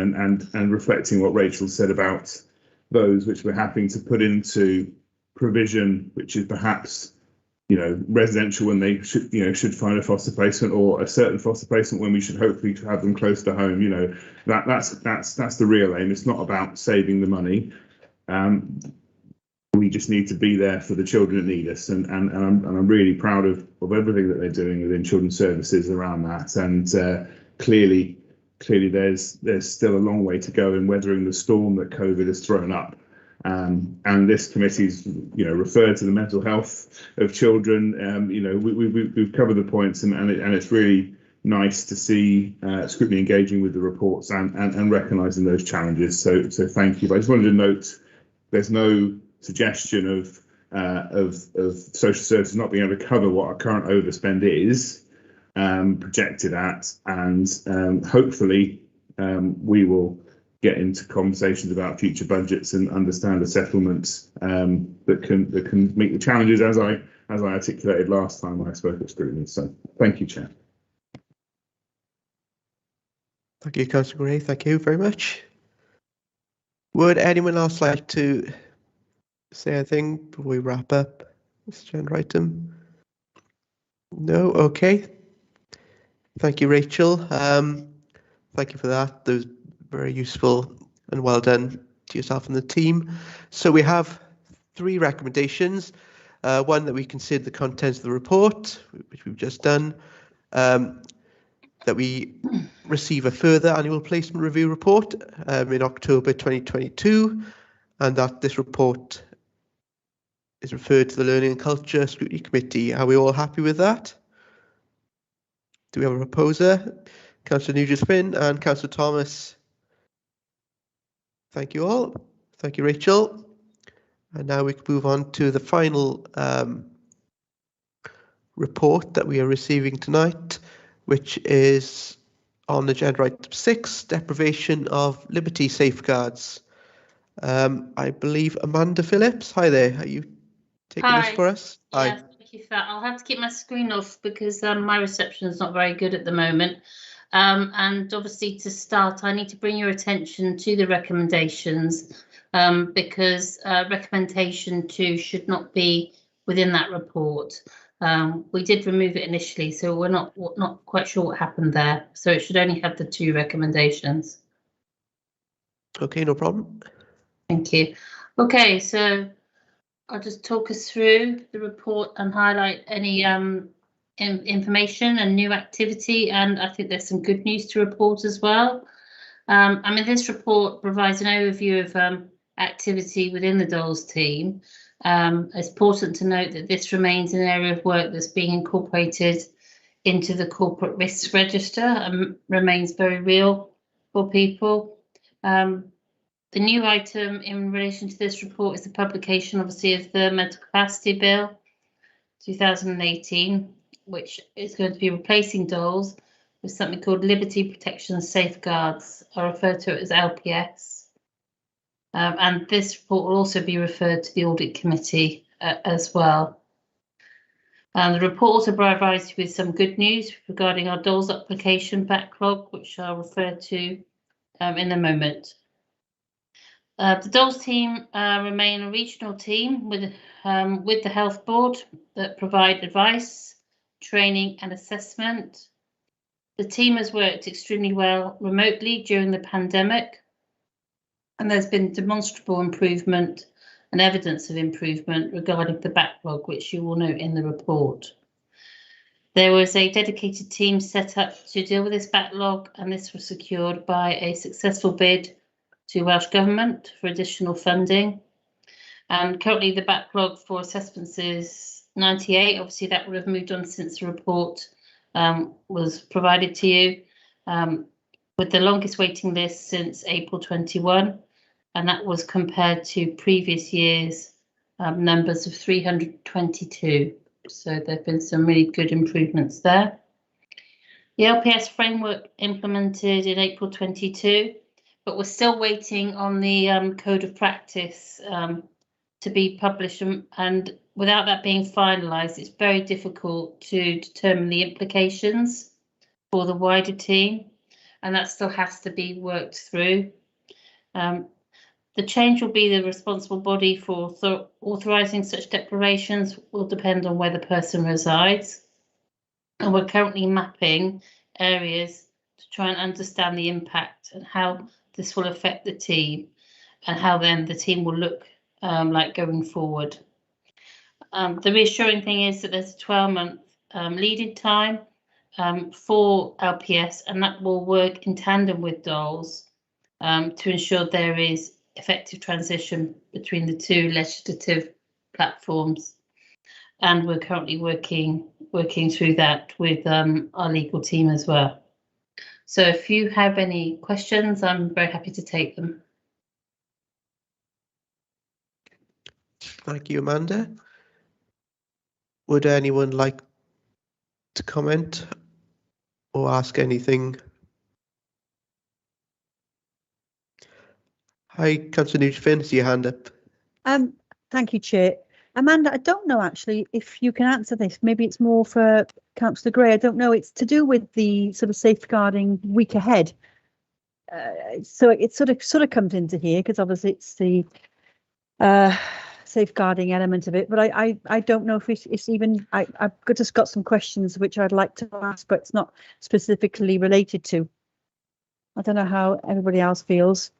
and reflecting what Rachel said about those which we're having to put into provision, which is perhaps, you know, residential when they should find a foster placement, or a certain foster placement when we should hopefully have them close to home. You know, that's the real aim. It's not about saving the money. We just need to be there for the children that need us, and I'm really proud of everything that they're doing within children's services around that. And clearly there's still a long way to go in weathering the storm that COVID has thrown up. And this committee's, you know, referred to the mental health of children. You know, we've covered the points, and it's really nice to see Scrutiny engaging with the reports and recognising those challenges. So thank you. But I just wanted to note, there's no suggestion of social services not being able to cover what our current overspend is projected at, and hopefully we will get into conversations about future budgets and understand a settlement that can meet the challenges as I articulated last time I spoke at Scrutiny. So thank you, Chair. Thank you, Councillor Gray. Thank you very much. Would anyone else like to say anything before we wrap up this agenda item? No? Okay. Thank you, Rachel. Thank you for that. That was very useful and well done to yourself and the team. So we have 3 recommendations. One, that we consider the contents of the report, which we've just done. That we receive a further annual placement review report in October 2022, and that this report is referred to the Learning and Culture Scrutiny Committee. Are we all happy with that? Do we have a proposer? Councillor Nugent-Finn and Councillor Thomas. Thank you all. Thank you, Rachel. And now we can move on to the final report that we are receiving tonight, which is on agenda item 6, deprivation of liberty safeguards. I believe Amanda Phillips. Hi there. Are you taking this for us? Yes, thank you for that. I'll have to keep my screen off because my reception is not very good at the moment. And obviously, to start, I need to bring your attention to the recommendations because recommendation 2 should not be within that report. We did remove it initially, so we're not quite sure what happened there. So it should only have the 2 recommendations. Okay, no problem. Thank you. Okay, so I'll just talk us through the report and highlight any information and new activity, and I think there's some good news to report as well. I mean, this report provides an overview of activity within the DOLS team. It's important to note that this remains an area of work that's being incorporated into the corporate risks register and remains very real for people. The new item in relation to this report is the publication, obviously, of the Mental Capacity Bill 2018, which is going to be replacing DOLS with something called Liberty Protection Safeguards. I refer to it as LPS. And this report will also be referred to the Audit Committee as well. The report also provides you with some good news regarding our DOLS application backlog, which I'll refer to in a moment. The DOLS team remain a regional team with the Health Board that provide advice, training and assessment. The team has worked extremely well remotely during the pandemic, and there's been demonstrable improvement and evidence of improvement regarding the backlog, which you will note in the report. There was a dedicated team set up to deal with this backlog, and this was secured by a successful bid to Welsh Government for additional funding. And currently the backlog for assessments is 98. Obviously that would have moved on since the report was provided to you. with the longest waiting list since April 21, and that was compared to previous years' numbers of 322. So there have been some really good improvements there. The LPS framework implemented in April 22, but we're still waiting on the code of practice to be published, and without that being finalised, it's very difficult to determine the implications for the wider team, and that still has to be worked through. The change will be the responsible body for authorising such declarations will depend on where the person resides. And we're currently mapping areas to try and understand the impact and how this will affect the team and how then the team will look like going forward. The reassuring thing is that there's a 12-month lead-in time for LPS, and that will work in tandem with DOLS to ensure there is effective transition between the two legislative platforms. And we're currently working through that with our legal team as well. So if you have any questions, I'm very happy to take them. Thank you, Amanda. Would anyone like to comment or ask anything? Hi, Councillor Nugent, see your hand up. Thank you, Chair. Amanda, I don't know actually if you can answer this. Maybe it's more for Councillor Gray. I don't know. It's to do with the sort of safeguarding week ahead. So it sort of comes into here because obviously it's the safeguarding element of it. But I don't know if it's even. I've just got some questions which I'd like to ask, but it's not specifically related to. I don't know how everybody else feels.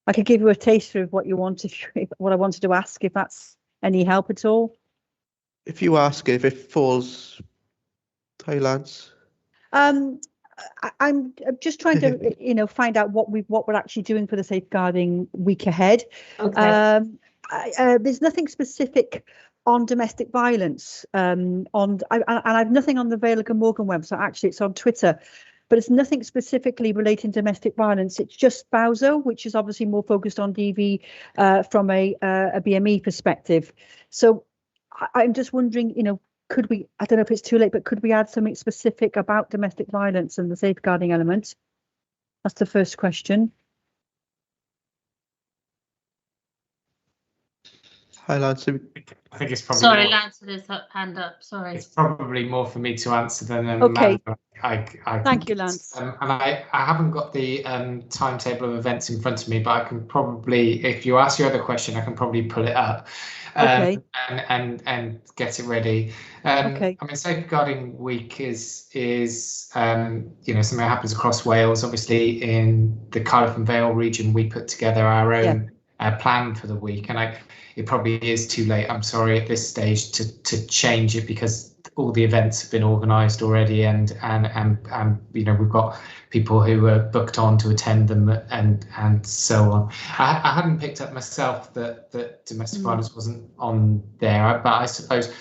I could give you a taster of what you wanted, what I wanted to ask, if that's any help at all. If you ask if it falls, hi, Lance. I'm just trying to, find out what we're actually doing for the safeguarding week ahead. Okay. There's nothing specific on domestic violence. And I've nothing on the Vale of Glamorgan website. Actually, it's on Twitter. But it's nothing specifically relating to domestic violence. It's just BOWSO, which is obviously more focused on DV from a BME perspective. So I'm just wondering, could we, I don't know if it's too late, but could we add something specific about domestic violence and the safeguarding element? That's the first question. Hi, Lance. I think it's probably Sorry, Lance had his hand up. Sorry. It's probably more for me to answer than Okay. I Thank you, Lance. And I haven't got the timetable of events in front of me, but I can probably, if you ask your other question, I can probably pull it up Okay. and get it ready. Okay. I mean, safeguarding week is something that happens across Wales. Obviously, in the Cardiff and Vale region, we put together our own plan for the week, and it probably is too late, I'm sorry, at this stage to change it because all the events have been organised already, and we've got people who are booked on to attend them and so on. I hadn't picked up myself that domestic violence wasn't on there, but I suppose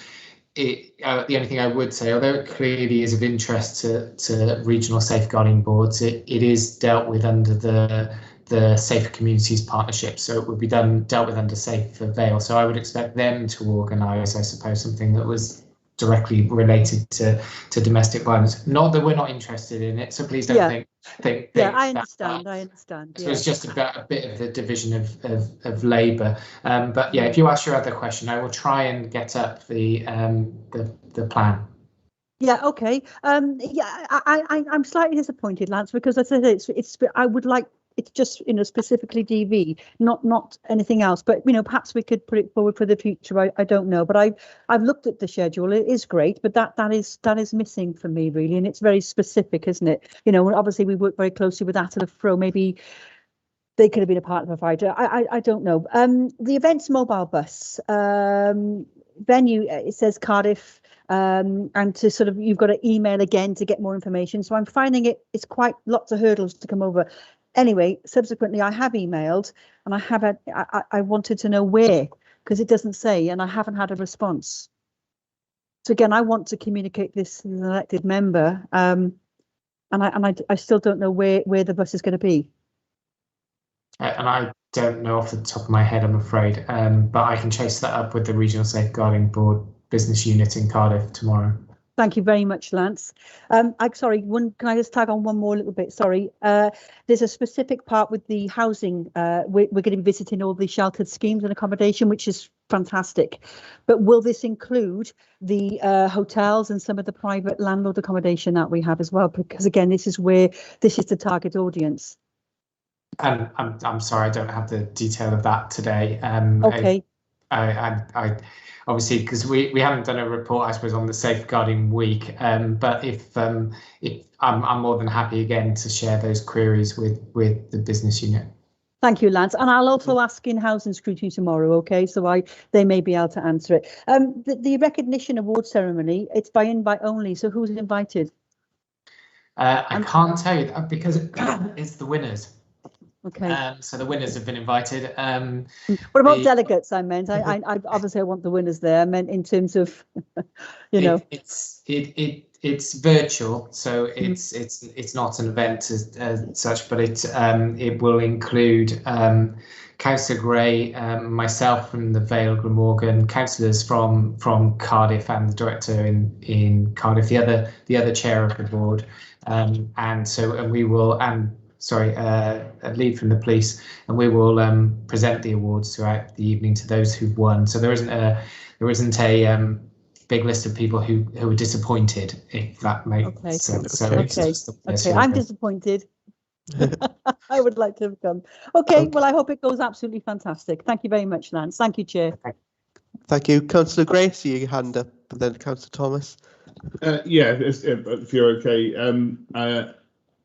the only thing I would say, although it clearly is of interest to regional safeguarding boards, it is dealt with under the Safer Communities Partnership, so it would be dealt with under Safe for Vale. So I would expect them to organise, I suppose, something that was directly related to domestic violence. Not that we're not interested in it, so please don't think. Yeah, I understand. I understand. So it's just about a bit of the division of labour. But yeah, if you ask your other question, I will try and get up the plan. Yeah. Okay. I'm slightly disappointed, Lance, because I said it's. I would like. It's just, specifically DV, not anything else. But, perhaps we could put it forward for the future. I don't know. But I've looked at the schedule. It is great, but that is missing for me, really. And it's very specific, isn't it? Obviously we work very closely with Atala Fro. Maybe they could have been a part of a fighter. I don't know. The events mobile bus venue, it says Cardiff. And to sort of, you've got to email again to get more information. So I'm finding it's quite lots of hurdles to come over. Anyway, subsequently, I have emailed and I wanted to know where, because it doesn't say, and I haven't had a response. So again, I want to communicate this as an elected member. And I still don't know where the bus is going to be. And I don't know off the top of my head, I'm afraid, but I can chase that up with the Regional Safeguarding Board business unit in Cardiff tomorrow. Thank you very much, Lance. Sorry, can I just tag on one more little bit? Sorry. There's a specific part with the housing. We're going to be visiting all the sheltered schemes and accommodation, which is fantastic. But will this include the hotels and some of the private landlord accommodation that we have as well? Because again, this is the target audience. I'm sorry, I don't have the detail of that today. Okay. I obviously, because we haven't done a report, I suppose, on the safeguarding week. But if I'm more than happy again to share those queries with the business unit. Thank you, Lance. And I'll also ask in Housing Scrutiny tomorrow. Okay, so they may be able to answer it. The recognition award ceremony, it's by invite only. So who's invited? I can't tell you that because it's the winners. Okay. So the winners have been invited. What about delegates? I meant. I obviously I want the winners there. I meant in terms of, It's virtual, so it's not an event as such, but it will include Councillor Gray, myself from the Vale Glamorgan, councillors from Cardiff, and the director in Cardiff, the other chair of the board, a lead from the police, and we will present the awards throughout the evening to those who've won. So there isn't a big list of people who are disappointed, if that makes sense. So I'm disappointed. I would like to have come. Okay, well, I hope it goes absolutely fantastic. Thank you very much, Lance. Thank you, Chair. Thank you, Councillor Gray. See your hand up, and then Councillor Thomas. If you're okay.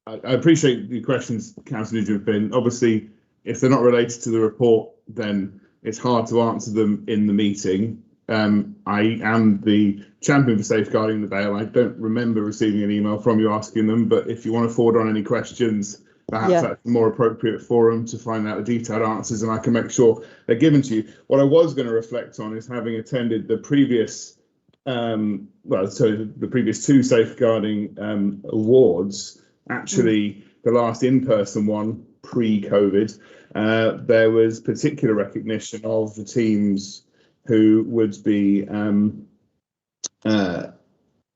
I appreciate the questions, Councillor Nugent. Obviously, if they're not related to the report, then it's hard to answer them in the meeting. I am the champion for safeguarding the Vale. I don't remember receiving an email from you asking them, but if you want to forward on any questions, perhaps that's a more appropriate forum to find out the detailed answers, and I can make sure they're given to you. What I was going to reflect on is having attended the previous, the previous two safeguarding awards. Actually, the last in-person one, pre-COVID, there was particular recognition of the teams who would be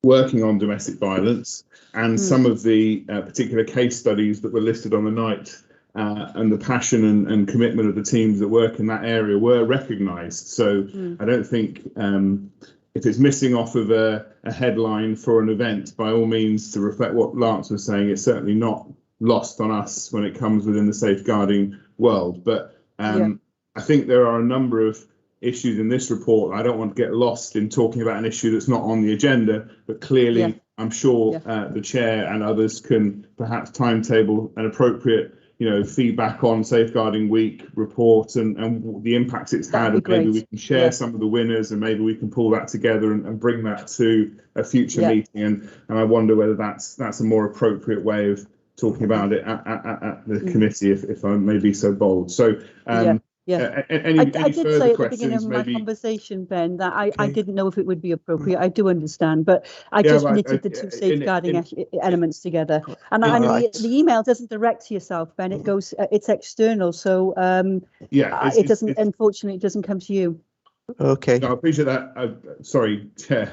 working on domestic violence, and some of the particular case studies that were listed on the night, and the passion and commitment of the teams that work in that area were recognised. So I don't think if it's missing off of a headline for an event, by all means, to reflect what Lance was saying, it's certainly not lost on us when it comes within the safeguarding world. But I think there are a number of issues in this report. I don't want to get lost in talking about an issue that's not on the agenda, but clearly I'm sure the chair and others can perhaps timetable an appropriate feedback on Safeguarding Week report and the impacts it's had, and maybe we can share some of the winners, and maybe we can pull that together and bring that to a future meeting. And I wonder whether that's a more appropriate way of talking about it at the committee, if I may be so bold. So I did say at the beginning of my conversation, Ben, that I didn't know if it would be appropriate. I do understand, but I just knitted the two safeguarding elements together. And the email doesn't direct to yourself, Ben. It goes, it's external, so it doesn't. Unfortunately, it doesn't come to you. Okay. No, I appreciate that. Sorry, Chair.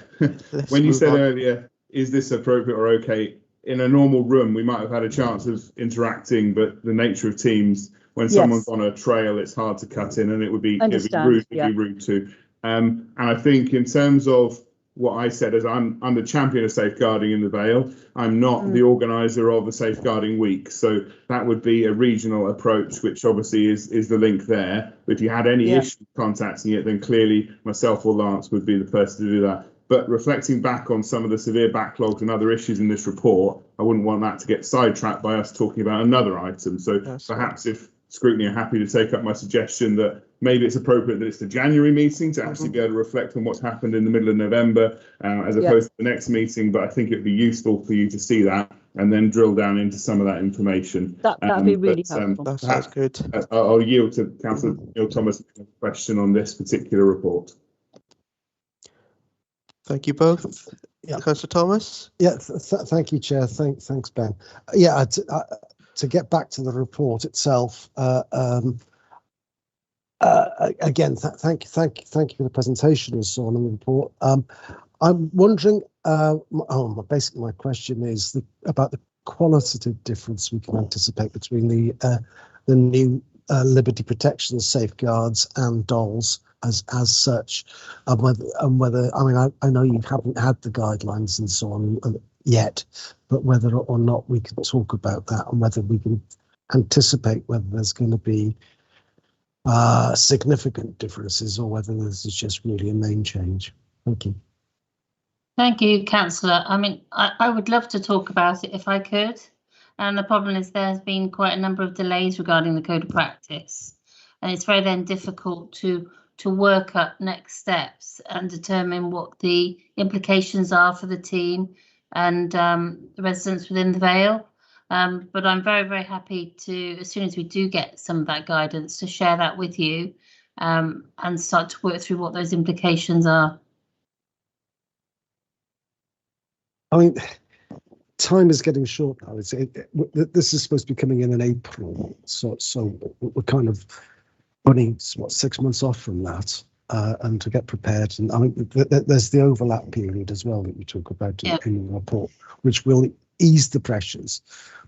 When you said earlier, is this appropriate or okay? In a normal room, we might have had a chance of interacting, but the nature of Teams, when someone's on a trail, it's hard to cut in, and it would be rude to. And I think in terms of what I said, as I'm the champion of safeguarding in the Vale, I'm not the organiser of a safeguarding week. So that would be a regional approach, which obviously is the link there. But if you had any issue contacting it, then clearly myself or Lance would be the person to do that. But reflecting back on some of the severe backlogs and other issues in this report, I wouldn't want that to get sidetracked by us talking about another item. So perhaps if Scrutiny are happy to take up my suggestion that maybe it's appropriate that it's the January meeting to actually be able to reflect on what's happened in the middle of November, as opposed to the next meeting. But I think it would be useful for you to see that and then drill down into some of that information. That'd be really helpful. That sounds good. I'll yield to Councillor Neil Thomas a question on this particular report. Thank you both. Yeah. Councillor Thomas? Yeah, thank you, Chair. Thanks, Ben. Yeah, to get back to the report itself, again, thank you for the presentation and so on in the report. I'm wondering, basically my question is about the qualitative difference we can anticipate between the new liberty protection safeguards and dolls as such, and whether I mean I know you haven't had the guidelines and so on yet, but whether or not we can talk about that and whether we can anticipate whether there's going to be significant differences or whether this is just really a name change. Thank you. Thank you, Councillor. I mean, I would love to talk about it if I could. And the problem is there's been quite a number of delays regarding the code of practice. And it's very then difficult to work up next steps and determine what the implications are for the team and the residents within the Vale. But I'm very, very happy to, as soon as we do get some of that guidance, to share that with you and start to work through what those implications are. I mean, time is getting short now. This is supposed to be coming in April, so we're kind of running 6 months off from that, and to get prepared. And I mean, there's the overlap period as well that you talk about in the report, which will ease the pressures,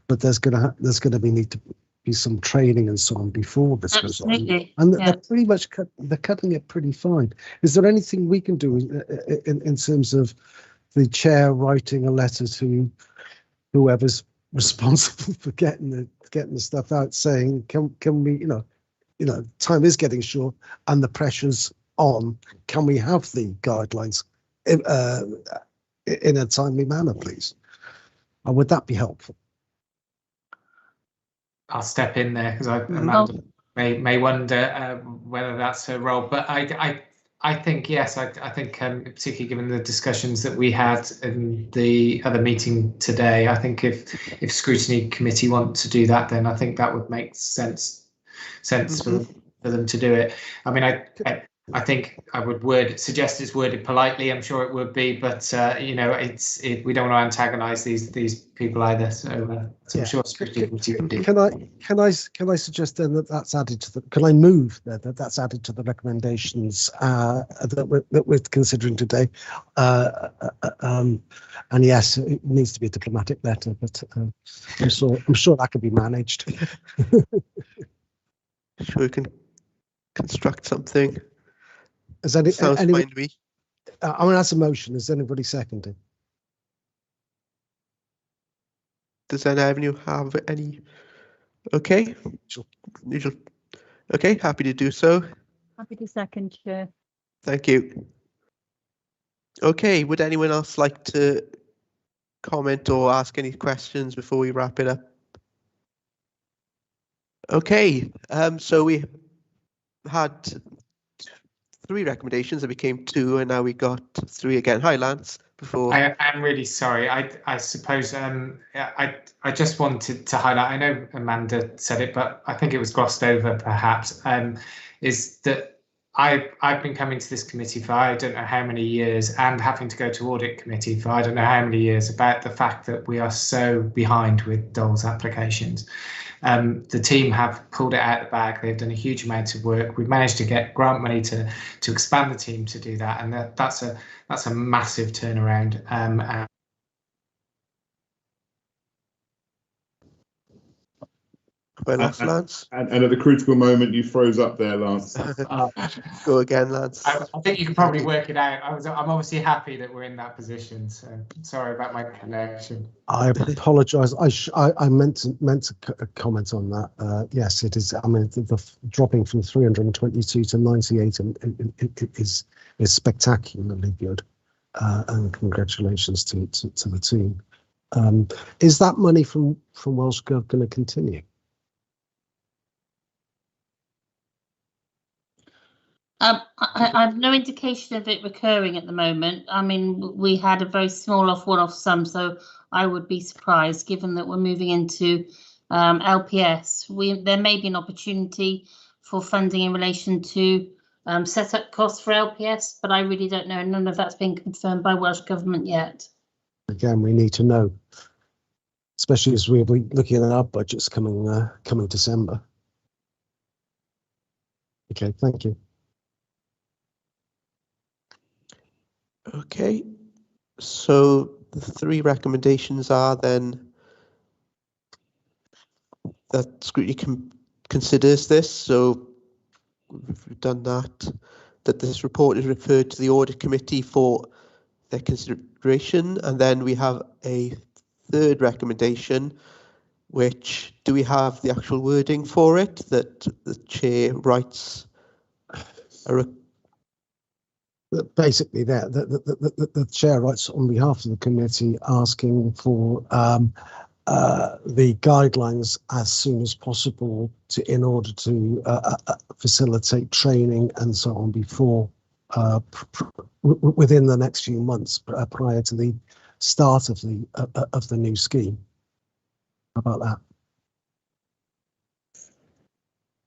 but there's gonna need to be some training and so on before this goes on. And they're pretty much they're cutting it pretty fine. Is there anything we can do in terms of the chair writing a letter to whoever's responsible for getting the stuff out, saying, can we, time is getting short and the pressure's on. Can we have the guidelines in a timely manner, please? And would that be helpful? I'll step in there because Amanda may wonder whether that's her role, but I think yes. I think particularly given the discussions that we had in the other meeting today, I think if Scrutiny Committee want to do that, then I think that would make sense for them to do it. I mean, I think I would suggest it's worded politely. I'm sure it would be, but we don't want to antagonise these people either. So I'm sure Scrutiny Committee would do. Can I suggest then that's added to the? Can I move that's added to the recommendations that we're considering today? And yes, it needs to be a diplomatic letter, but I'm sure that can be managed. Sure, we can construct something. Sounds fine to me. I mean, that's a motion. Is anybody seconding? Does anyone have any? Okay. Neutral. Okay, happy to do so. Happy to second, Chair. Thank you. Okay, would anyone else like to comment or ask any questions before we wrap it up? Okay, so we had 3 recommendations that became 2, and now we got 3 again. Hi, Lance. Before I'm really sorry. I suppose I just wanted to highlight. I know Amanda said it, but I think it was glossed over perhaps. Is that I've been coming to this committee for I don't know how many years, and having to go to audit committee for I don't know how many years, about the fact that we are so behind with DOLS applications. The team have pulled it out of the bag. They've done a huge amount of work. We've managed to get grant money to expand the team to do that, and that's a massive turnaround. well, Lance. And at the critical moment, you froze up there, Lance. Go again, Lance. I think you can probably work it out. I'm obviously happy that we're in that position. So sorry about my connection. I apologise. I meant to comment on that. Yes, it is. I mean, the dropping from 322 to 98 is spectacularly good, and congratulations to the team. Is that money from Welsh Gov going to continue? I have no indication of it recurring at the moment. I mean, we had a very small one-off sum, so I would be surprised, given that we're moving into LPS. There may be an opportunity for funding in relation to set-up costs for LPS, but I really don't know. None of that's been confirmed by Welsh Government yet. Again, we need to know, especially as we'll be looking at our budgets coming December. Okay, thank you. Okay, so the 3 recommendations are then that Scrutiny considers this. So we've done that. That this report is referred to the Audit Committee for their consideration, and then we have a 3rd recommendation, which, do we have the actual wording for it? That the chair writes basically the chair writes on behalf of the committee asking for the guidelines as soon as possible in order to facilitate training and so on before within the next few months prior to the start of the new scheme. How about that?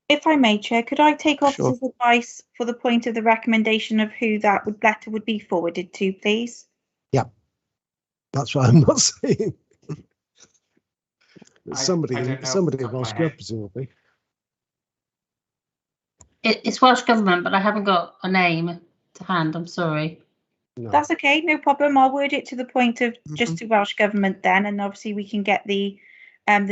If I may, Chair, could I take Sure. officer's advice for the point of the recommendation of who that letter would be forwarded to, please? Yeah, that's what I'm not saying. Somebody of Welsh Gov, presumably. It's Welsh Government, but I haven't got a name to hand. I'm sorry. No. That's okay, no problem. I'll word it to the point of just to Welsh Government then, and obviously we can get the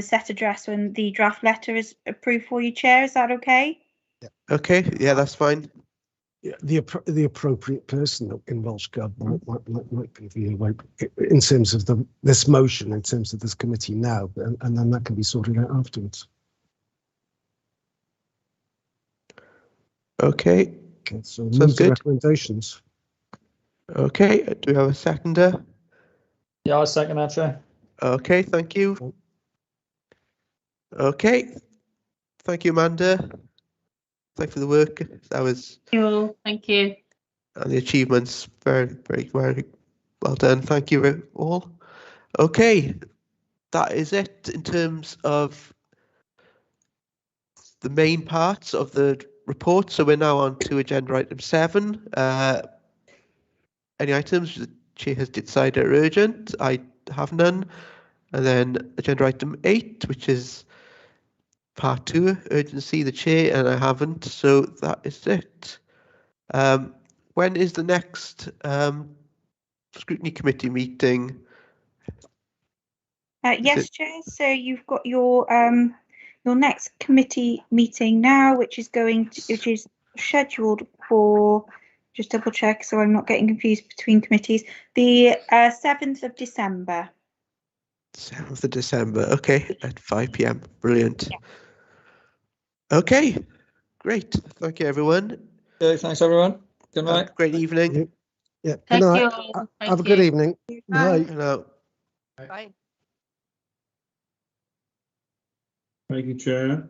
set address when the draft letter is approved for you, Chair. Is that okay? Yeah. Okay, yeah, that's fine. Yeah, the appropriate person in Welsh Gov might be the way in terms of this motion, in terms of this committee now, and then that can be sorted out afterwards. Okay. Okay, so Sounds move to good. recommendations. Okay, do we have a seconder? Yeah, I'll second that, Chair. Okay, thank you. Okay, thank you, Amanda. Thank you for the work. That was Thank you. and the achievements very, very, very well done. Thank you all. Okay, that is it in terms of the main parts of the report. So we're now on to agenda item 7. Any items the chair has decided are urgent? I have none. And then agenda item 8, which is part 2, urgency, the chair, and I haven't. So that is it. When is the next Scrutiny Committee meeting? Yes, Chair. So you've got your next committee meeting now, which is scheduled for, just double check so I'm not getting confused between committees, the 7th of December. 7th of December. Okay, at 5 p.m. Brilliant. Yeah. Okay, great. Thank you, everyone. Okay, thanks everyone. Good night. Have a great evening. Yeah. Thank Good night. you all. Have a good evening. Bye. Hello. Bye. Thank you, Chair.